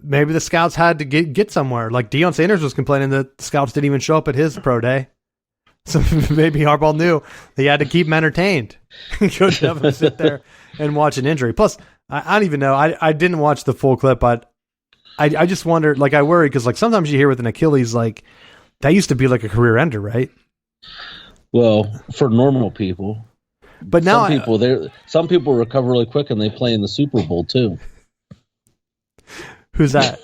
maybe the scouts had to get somewhere. Like Deion Sanders was complaining that the scouts didn't even show up at his pro day. So maybe Harbaugh knew he had to keep him entertained. He couldn't have him sit there and watch an injury. Plus, I don't even know. I didn't watch the full clip, but I just wondered, like, I worry because, like, sometimes you hear with an Achilles, like, that used to be like a career ender, right? Well, for normal people. But now some people recover really quick and they play in the Super Bowl too. Who's that?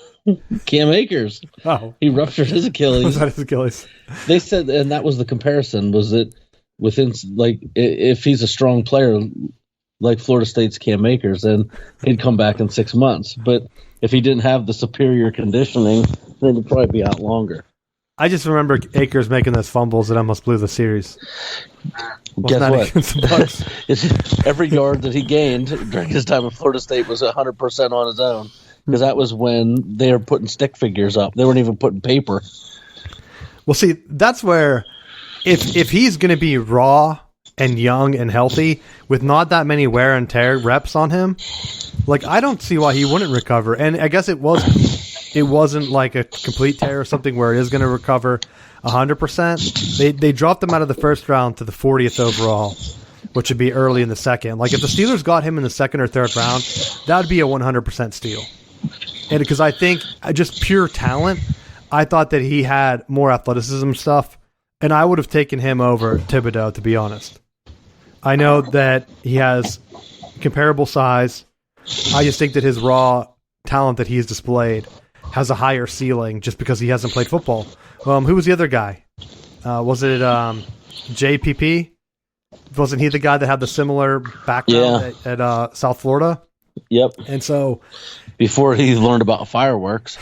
Cam Akers. Oh, he ruptured his Achilles. Was that his Achilles? They said, and that was the comparison, was that within, like, if he's a strong player like Florida State's Cam Akers, then he'd come back in 6 months. But if he didn't have the superior conditioning, then he'd probably be out longer. I just remember Akers making those fumbles that almost blew the series. Guess what? Every yard that he gained during his time at Florida State was 100% on his own. Because that was when they were putting stick figures up. They weren't even putting paper. Well, see, that's where if he's going to be raw and young and healthy with not that many wear and tear reps on him, like, I don't see why he wouldn't recover. And I guess it wasn't like a complete tear or something where it is going to recover 100%. They dropped him out of the first round to the 40th overall, which would be early in the second. Like, if the Steelers got him in the second or third round, that would be a 100% steal. And because I think just pure talent, I thought that he had more athleticism stuff, and I would have taken him over Thibodeau, to be honest. I know that he has comparable size. I just think that his raw talent that he's displayed has a higher ceiling just because he hasn't played football. Who was the other guy? Was it JPP? Wasn't he the guy that had the similar background at South Florida? Yep. And so, before he learned about fireworks.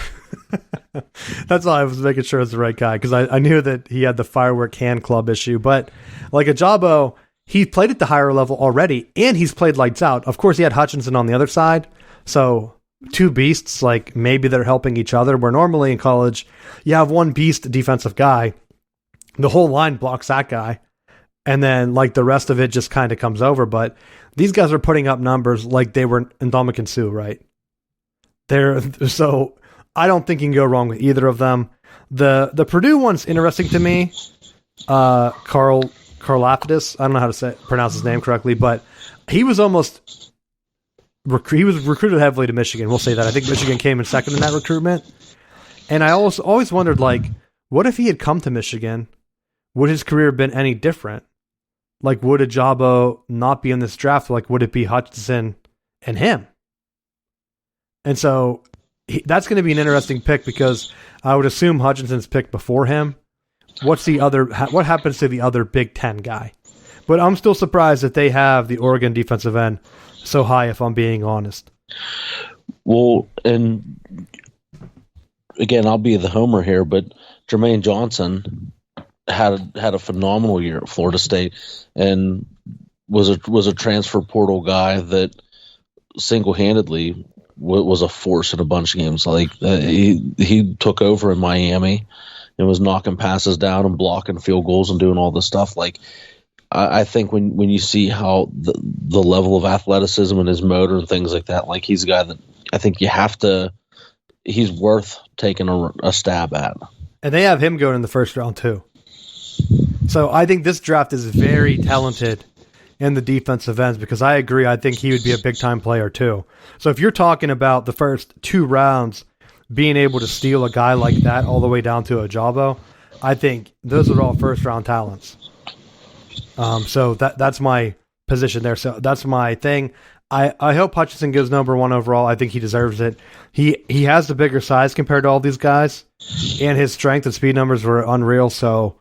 That's all I was making sure it was the right guy, because I knew that he had the firework hand club issue. But like Ajabo, he played at the higher level already, and he's played lights out. Of course, he had Hutchinson on the other side. So two beasts, like, maybe they're helping each other, where normally in college, you have one beast defensive guy. The whole line blocks that guy. And then, like, the rest of it just kind of comes over. But these guys are putting up numbers like they were Ndamukong Suh, right? So I don't think you can go wrong with either of them. The Purdue one's interesting to me. Karlaftis, I don't know how to pronounce his name correctly, but he was recruited heavily to Michigan. We'll say that. I think Michigan came in second in that recruitment. And I always wondered, like, what if he had come to Michigan? Would his career have been any different? Like, would Ajabo not be in this draft? Like, would it be Hutchinson and him? And so that's going to be an interesting pick, because I would assume Hutchinson's picked before him. What happens to the other Big Ten guy? But I'm still surprised that they have the Oregon defensive end so high, if I'm being honest. Well, and again, I'll be the homer here, but Jermaine Johnson had a phenomenal year at Florida State and was a transfer portal guy that single-handedly was a force in a bunch of games. Like, he took over in Miami and was knocking passes down and blocking field goals and doing all this stuff. Like, I think when you see how the level of athleticism and his motor and things like that, like, he's a guy that I think he's worth taking a stab at. And they have him going in the first round too. So I think this draft is very talented in the defensive ends, because I agree. I think he would be a big-time player too. So if you're talking about the first 2 rounds being able to steal a guy like that all the way down to Ajabo, I think those are all first-round talents. So that's my position there. So that's my thing. I hope Hutchinson goes number 1 overall. I think he deserves it. He has the bigger size compared to all these guys, and his strength and speed numbers were unreal. So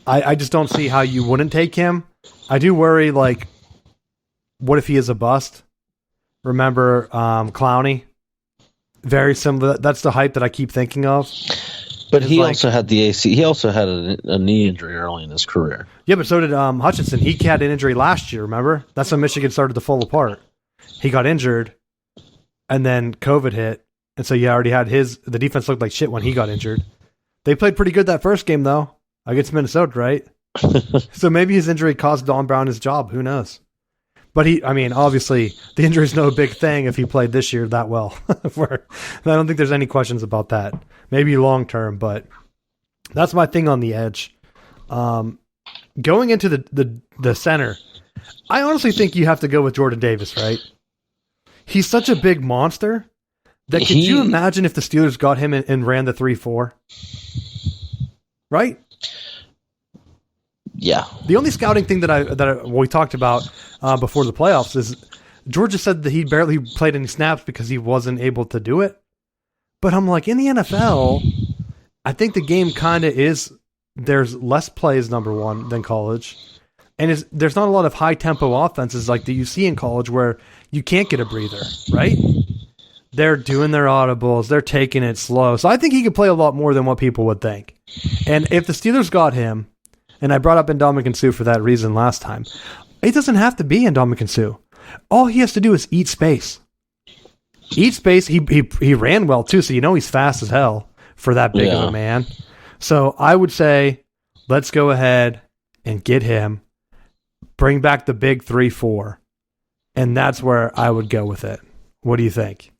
I just don't see how you wouldn't take him. I do worry, like, what if he is a bust? Remember Clowney? Very similar. That's the hype that I keep thinking of. But he also had the AC. He also had a knee injury early in his career. Yeah, but so did Hutchinson. He had an injury last year, remember? That's when Michigan started to fall apart. He got injured, and then COVID hit. And so you already had the defense looked like shit when he got injured. They played pretty good that first game, though, against Minnesota, right? So maybe his injury cost Don Brown his job. Who knows? But obviously the injury's no big thing if he played this year that well. I don't think there's any questions about that. Maybe long term, but that's my thing on the edge. Going into the center, I honestly think you have to go with Jordan Davis, right? He's such a big monster that could you imagine if the Steelers got him and ran the 3-4? Right? Yeah. The only scouting thing that we talked about before the playoffs is Georgia said that he barely played any snaps because he wasn't able to do it. But I'm like, in the NFL, I think the game kind of is, there's less plays, number one, than college. And there's not a lot of high-tempo offenses like that you see in college where you can't get a breather, right? They're doing their audibles. They're taking it slow. So I think he could play a lot more than what people would think. And if the Steelers got him, and I brought up Ndamukong Suh for that reason last time, it doesn't have to be Ndamukong Suh. All he has to do is eat space. Eat space. He ran well, too, so you know he's fast as hell for that big of a man. So I would say let's go ahead and get him, bring back the big 3-4, and that's where I would go with it. What do you think?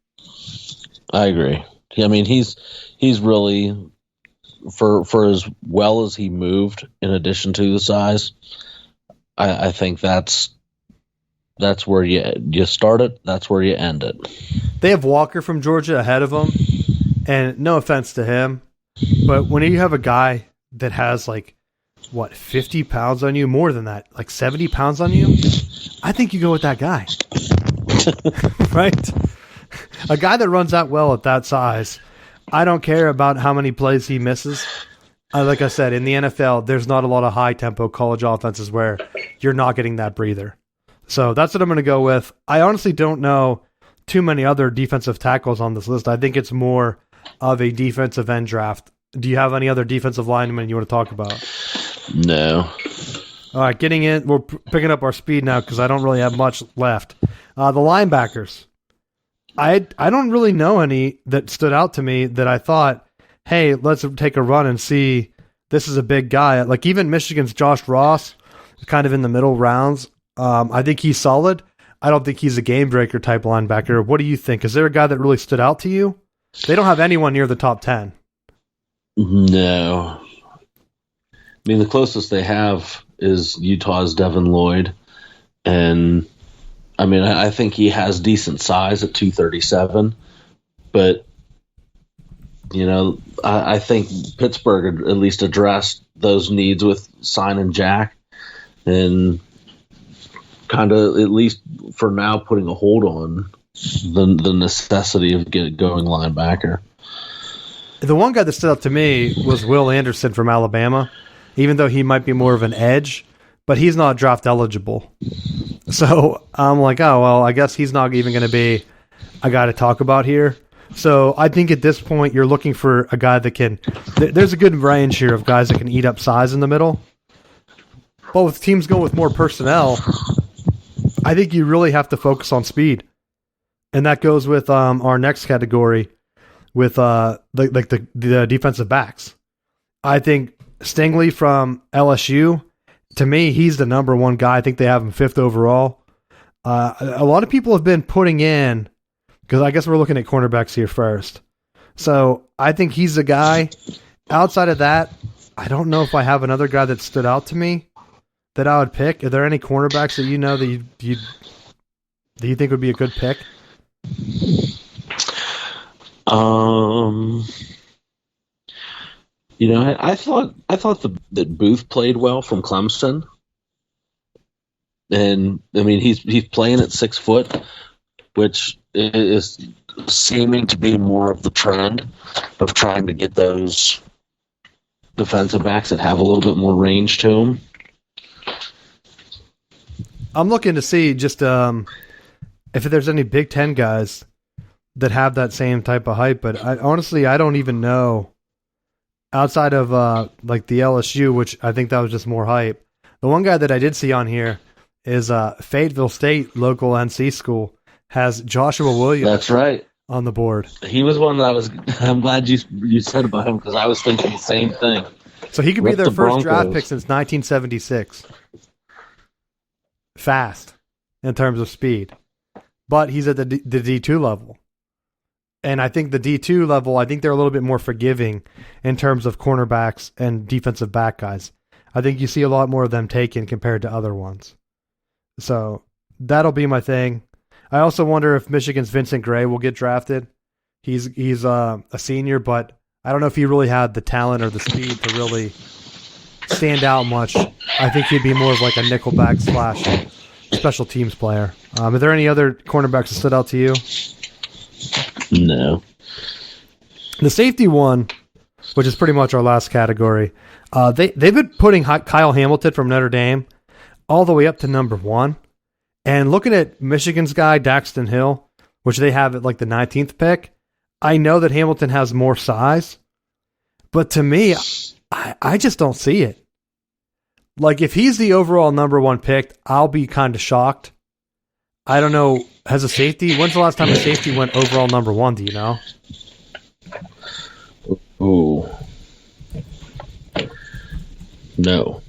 I agree. I mean, he's really, for as well as he moved, in addition to the size, I think that's where you start it. That's where you end it. They have Walker from Georgia ahead of him, and no offense to him, but when you have a guy that has 50 pounds on you, more than that, 70 pounds on you, I think you go with that guy. Right? A guy that runs that well at that size, I don't care about how many plays he misses. Like I said, in the NFL, there's not a lot of high-tempo college offenses where you're not getting that breather. So that's what I'm going to go with. I honestly don't know too many other defensive tackles on this list. I think it's more of a defensive end draft. Do you have any other defensive linemen you want to talk about? No. All right, getting in. We're picking up our speed now because I don't really have much left. The linebackers. I don't really know any that stood out to me that I thought, hey, let's take a run and see. This is a big guy. Like even Michigan's Josh Ross, kind of in the middle rounds. I think he's solid. I don't think he's a game breaker type linebacker. What do you think? Is there a guy that really stood out to you? They don't have anyone near the top 10. No. I mean, the closest they have is Utah's Devin Lloyd. And, I mean, I think he has decent size at 237. But, you know, I think Pittsburgh at least addressed those needs with signing Jack. And kind of, at least for now, putting a hold on the necessity of going linebacker. The one guy that stood out to me was Will Anderson from Alabama, even though he might be more of an edge, but he's not draft eligible. So I'm like, oh, well, I guess he's not even going to be a guy to talk about here. So I think at this point you're looking for a guy that can – there's a good range here of guys that can eat up size in the middle. But with teams going with more personnel, I think you really have to focus on speed. And that goes with our next category with the defensive backs. I think Stingley from LSU, to me, he's the number one guy. I think they have him 5th overall. A lot of people have been putting in, because I guess we're looking at cornerbacks here first. So I think he's a guy. Outside of that, I don't know if I have another guy that stood out to me that I would pick. Are there any cornerbacks that you know that you think would be a good pick? You know, I thought that Booth played well from Clemson, and I mean he's playing at 6 foot, which is seeming to be more of the trend of trying to get those defensive backs that have a little bit more range to them. I'm looking to see just if there's any Big Ten guys that have that same type of hype, but honestly, I don't even know. Outside of like the LSU, which I think that was just more hype. The one guy that I did see on here is Fayetteville State, local NC school, has Joshua Williams. That's right. On the board. He was one that I'm glad you said about him because I was thinking the same thing. So he could be their first draft pick since 1976. Fast. in terms of speed, but he's at the D2 level. And I think the D2 level, I think they're a little bit more forgiving in terms of cornerbacks and defensive back guys. I think you see a lot more of them taken compared to other ones. So that'll be my thing. I also wonder if Michigan's Vincent Gray will get drafted. He's a senior, but I don't know if he really had the talent or the speed to really stand out much. I think he'd be more of like a nickelback / special teams player. Are there any other cornerbacks that stood out to you? No. The safety one, which is pretty much our last category, they've been putting Kyle Hamilton from Notre Dame all the way up to number 1. And looking at Michigan's guy, Daxton Hill, which they have at like the 19th pick, I know that Hamilton has more size, but to me, I just don't see it. Like, if he's the overall number 1 pick, I'll be kind of shocked. I don't know. Has a safety? When's the last time a safety went overall number 1? Do you know? Ooh. No.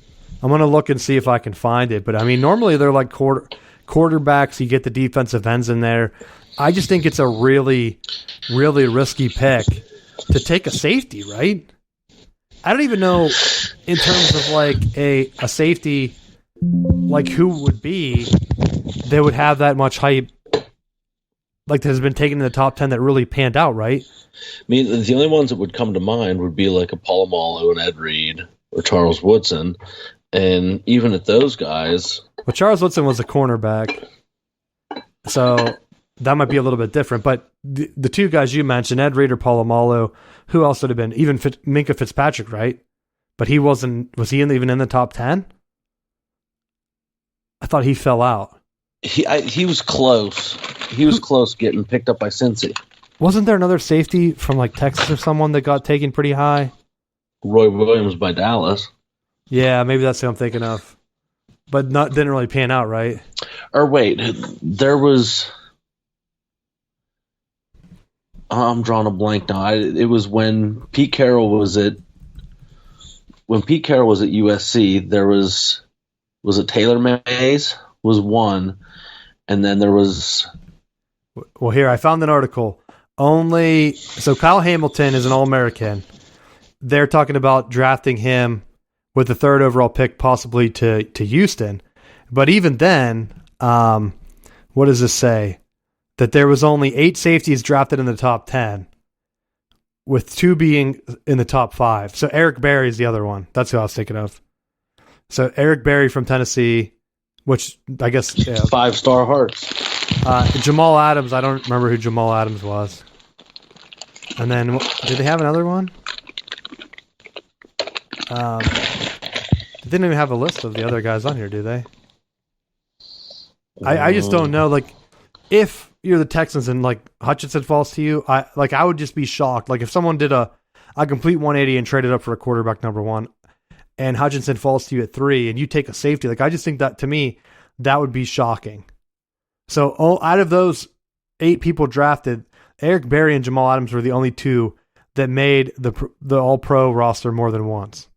I'm going to look and see if I can find it. But, I mean, normally they're like quarterbacks. You get the defensive ends in there. I just think it's a really, really risky pick to take a safety, right? I don't even know in terms of like a safety, like who would be that would have that much hype, like that has been taken in the top 10 that really panned out, right? I mean, the only ones that would come to mind would be like a Polamalu and Ed Reed or Charles Woodson. And even at those guys... Well, Charles Woodson was a cornerback, so that might be a little bit different. But the two guys you mentioned, Ed Reed or Polamalu, who else would have been? Even Minkah Fitzpatrick, right? But he wasn't... Was he even in the top 10? I thought he fell out. He was close. He was close getting picked up by Cincy. Wasn't there another safety from like Texas or someone that got taken pretty high? Roy Williams by Dallas. Yeah, maybe that's who I'm thinking of. But didn't really pan out, right? Or wait, there was... I'm drawing a blank now. It was when Pete Carroll was at... When Pete Carroll was at USC, there was... Was it Taylor Mays? Was one. And then there was... Well, here, I found an article. So Kyle Hamilton is an All-American. They're talking about drafting him with the 3rd overall pick, possibly to Houston. But even then, what does this say? That there was only 8 safeties drafted in the top 10, with 2 being in the top 5. So Eric Berry is the other one. That's who I was thinking of. So Eric Berry from Tennessee, which I guess... Yeah. 5-star hearts. Jamal Adams, I don't remember who Jamal Adams was. And then, did they have another one? They didn't even have a list of the other guys on here, do they? I just don't know. Like, if you're the Texans and like Hutchinson falls to you, I would just be shocked. Like if someone did a complete 180 and traded up for a quarterback number 1, and Hutchinson falls to you at 3, and you take a safety, like I just think that to me that would be shocking. So out of those 8 people drafted, Eric Berry and Jamal Adams were the only 2 that made the All-Pro roster more than once.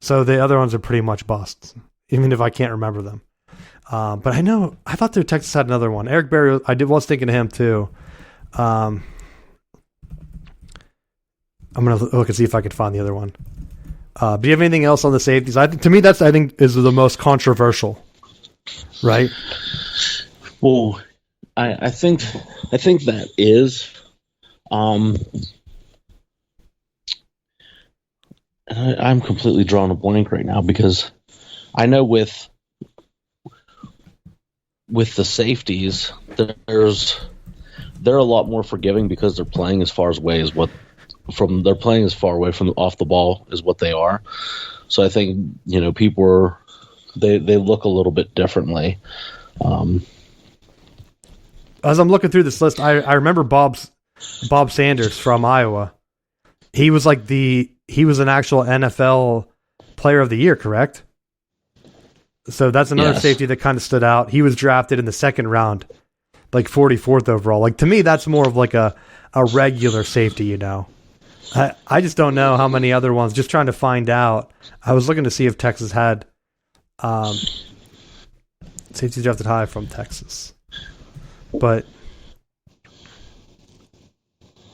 So the other ones are pretty much busts, even if I can't remember them. But I thought the Texas had another one. Eric Berry, was thinking of him too. I'm going to look and see if I can find the other one. Do you have anything else on the safeties? To me, that's, I think, is the most controversial, right? Well, I think that is. I'm completely drawing a blank right now because I know with the safeties, they're a lot more forgiving because they're playing as far away from off the ball as what they are. So I think people they look a little bit differently. As I'm looking through this list, I remember Bob Sanders from Iowa. He was an actual NFL Player of the Year, correct? So that's another safety that kind of stood out. He was drafted in the 2nd round, like 44th overall. Like to me, that's more of like a regular safety, I just don't know how many other ones. Just trying to find out. I was looking to see if Texas had Safety drafted high from Texas. But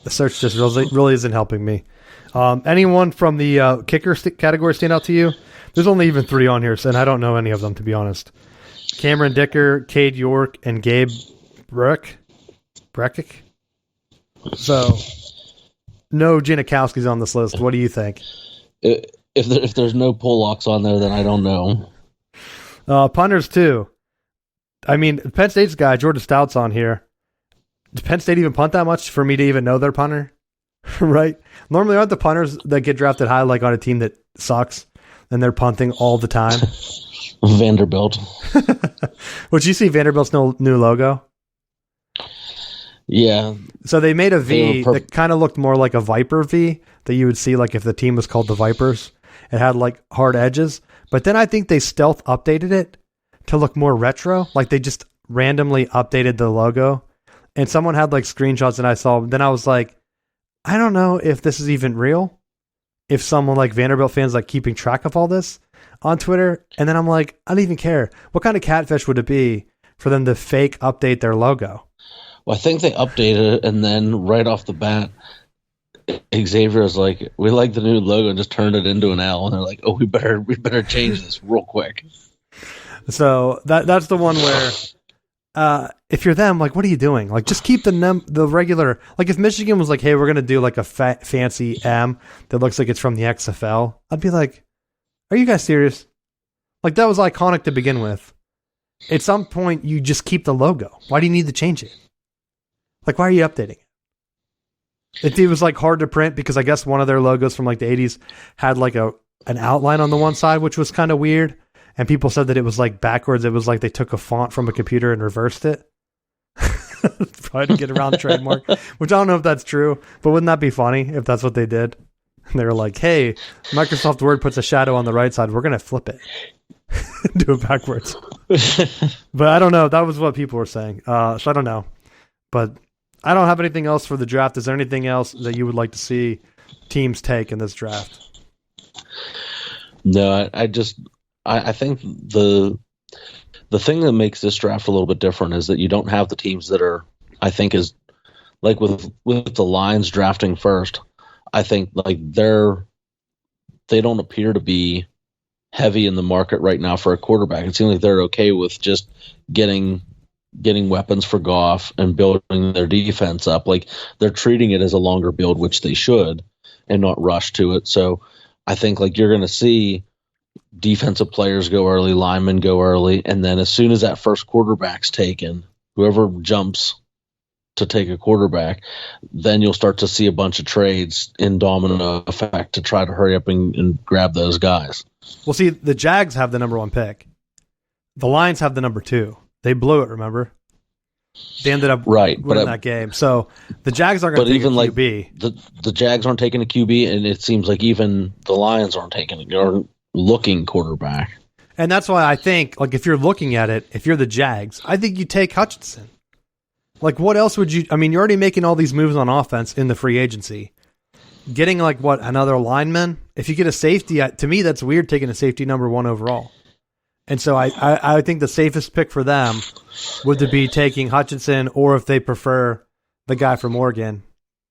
the search just really isn't helping me. Anyone from the kicker category stand out to you? There's only even 3 on here, and I don't know any of them, to be honest. Cameron Dicker, Cade York, and Gabe Breckick. So, no Janikowski's on this list. What do you think? If there's no Pollocks on there, then I don't know. Punters, too. I mean, Penn State's guy, Jordan Stout's on here. Does Penn State even punt that much for me to even know their punter? Right? Normally, aren't the punters that get drafted high like on a team that sucks and they're punting all the time? Vanderbilt. Would you see Vanderbilt's new logo? Yeah. So they made a V that kind of looked more like a Viper V that you would see like if the team was called the Vipers. It had like hard edges. But then I think they stealth updated it to look more retro. Like they just randomly updated the logo. And someone had like screenshots and I saw. Then I was like, I don't know if this is even real. If someone like Vanderbilt fans like keeping track of all this on Twitter. And then I'm like, I don't even care. What kind of catfish would it be for them to fake update their logo? Well, I think they updated it, and then right off the bat, Xavier was like, "We like the new logo," and just turned it into an L. And they're like, "Oh, we better change this real quick." So that's the one where, if you're them, like, what are you doing? Like, just keep the regular. Like, if Michigan was like, "Hey, we're gonna do like a fancy M that looks like it's from the XFL," I'd be like, "Are you guys serious?" Like, that was iconic to begin with. At some point, you just keep the logo. Why do you need to change it? Like, why are you updating it? It was like hard to print because I guess one of their logos from like the 80s had like an outline on the one side, which was kind of weird. And people said that it was like backwards. It was like they took a font from a computer and reversed it. Probably to get around trademark, which I don't know if that's true, but wouldn't that be funny if that's what they did? And they were like, hey, Microsoft Word puts a shadow on the right side. We're going to flip it. Do it backwards. But I don't know. That was what people were saying. So I don't know. But I don't have anything else for the draft. Is there anything else that you would like to see teams take in this draft? No, I think the thing that makes this draft a little bit different is that you don't have the teams that are, I think, is like with the Lions drafting first. I think like they don't appear to be heavy in the market right now for a quarterback. It seems like they're okay with just getting weapons for Goff and building their defense up. Like they're treating it as a longer build, which they should, and not rush to it. So I think like you're going to see defensive players go early, linemen go early, and then as soon as that first quarterback's taken, whoever jumps to take a quarterback, then you'll start to see a bunch of trades in domino effect to try to hurry up and grab those guys. Well, see, the Jags have the number 1 pick. The Lions have the number 2. They blew it, remember? They ended up winning that game. So the Jags aren't going to take a QB. Like the Jags aren't taking a QB, and it seems like even the Lions aren't looking quarterback. And that's why I think, like, if you're looking at it, if you're the Jags, I think you take Hutchinson. Like, what else would you... I mean, you're already making all these moves on offense in the free agency. Getting, like, what, another lineman? If you get a safety, to me, that's weird taking a safety number 1 overall. And so I think the safest pick for them would be taking Hutchinson, or if they prefer the guy from Oregon,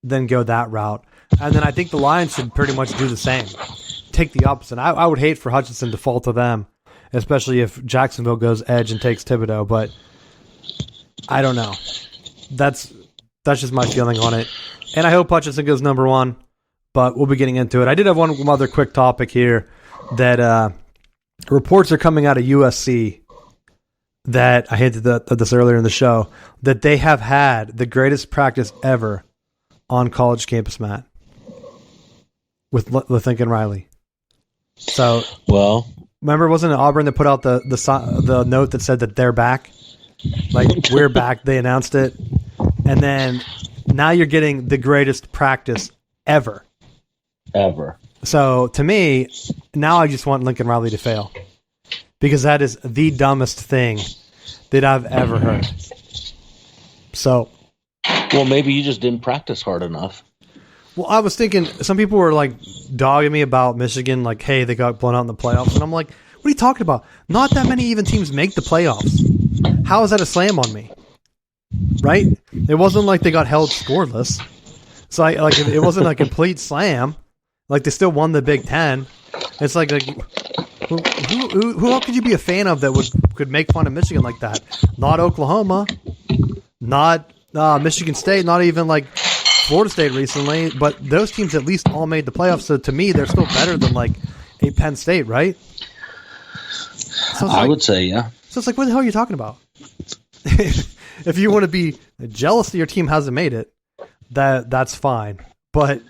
then go that route. And then I think the Lions should pretty much do the same. Take the opposite. I would hate for Hutchinson to fall to them, especially if Jacksonville goes edge and takes Thibodeau, but I don't know. That's just my feeling on it. And I hope Hutchinson goes number 1, but we'll be getting into it. I did have one other quick topic here that reports are coming out of USC that I hinted at this earlier in the show, that they have had the greatest practice ever on college campus, Matt, with Lincoln Riley. So, well, remember, wasn't it Auburn that put out the note that said that they're back? Like, we're back. They announced it. And then now you're getting the greatest practice ever. Ever. So, to me, now I just want Lincoln Riley to fail. Because that is the dumbest thing that I've ever heard. So. Well, maybe you just didn't practice hard enough. Well, I was thinking, some people were like dogging me about Michigan, like, hey, they got blown out in the playoffs. And I'm like, what are you talking about? Not that many even teams make the playoffs. How is that a slam on me? Right? It wasn't like they got held scoreless. So it wasn't a complete slam. Like they still won the Big Ten. It's like who else could you be a fan of that could make fun of Michigan like that? Not Oklahoma, not Michigan State, not even like Florida State recently. But those teams at least all made the playoffs. So to me, they're still better than like a Penn State, right? So I would say, yeah. So it's like, what the hell are you talking about? If you want to be jealous that your team hasn't made it, that's fine. But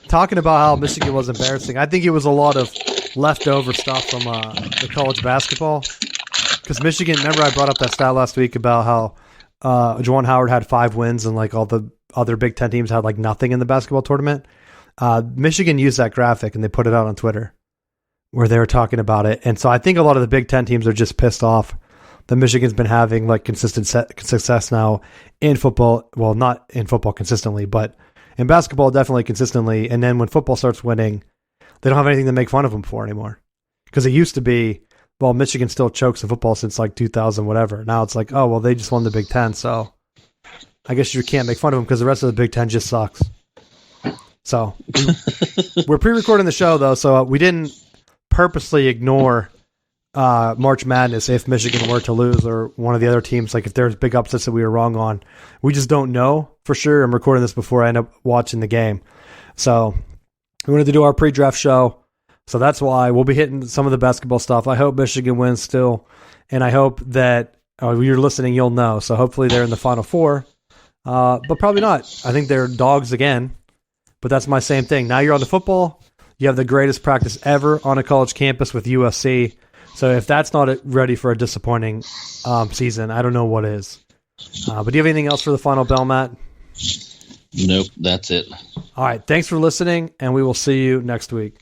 talking about how Michigan was embarrassing, I think it was a lot of leftover stuff from the college basketball. Because Michigan, remember I brought up that stat last week about how Juwan Howard had 5 wins and like all the other Big Ten teams had like nothing in the basketball tournament. Michigan used that graphic and they put it out on Twitter where they were talking about it. And so I think a lot of the Big Ten teams are just pissed off that Michigan's been having like consistent success now in football. Well, not in football consistently, but in basketball definitely consistently. And then when football starts winning, they don't have anything to make fun of them for anymore. Because it used to be, well, Michigan still chokes in football since like 2000, whatever. Now it's like, oh, well, they just won the Big Ten, so I guess you can't make fun of them because the rest of the Big Ten just sucks. So we're pre-recording the show, though, so we didn't purposely ignore March Madness if Michigan were to lose or one of the other teams. Like if there's big upsets that we were wrong on, we just don't know for sure. I'm recording this before I end up watching the game. So we wanted to do our pre-draft show. So that's why we'll be hitting some of the basketball stuff. I hope Michigan wins still. And I hope that when you're listening, you'll know. So hopefully they're in the Final Four. But probably not. I think they're dogs again. But that's my same thing. Now you're on the football. You have the greatest practice ever on a college campus with USC. So if that's not ready for a disappointing season, I don't know what is. But do you have anything else for the final bell, Matt? Nope, that's it. All right. Thanks for listening, and we will see you next week.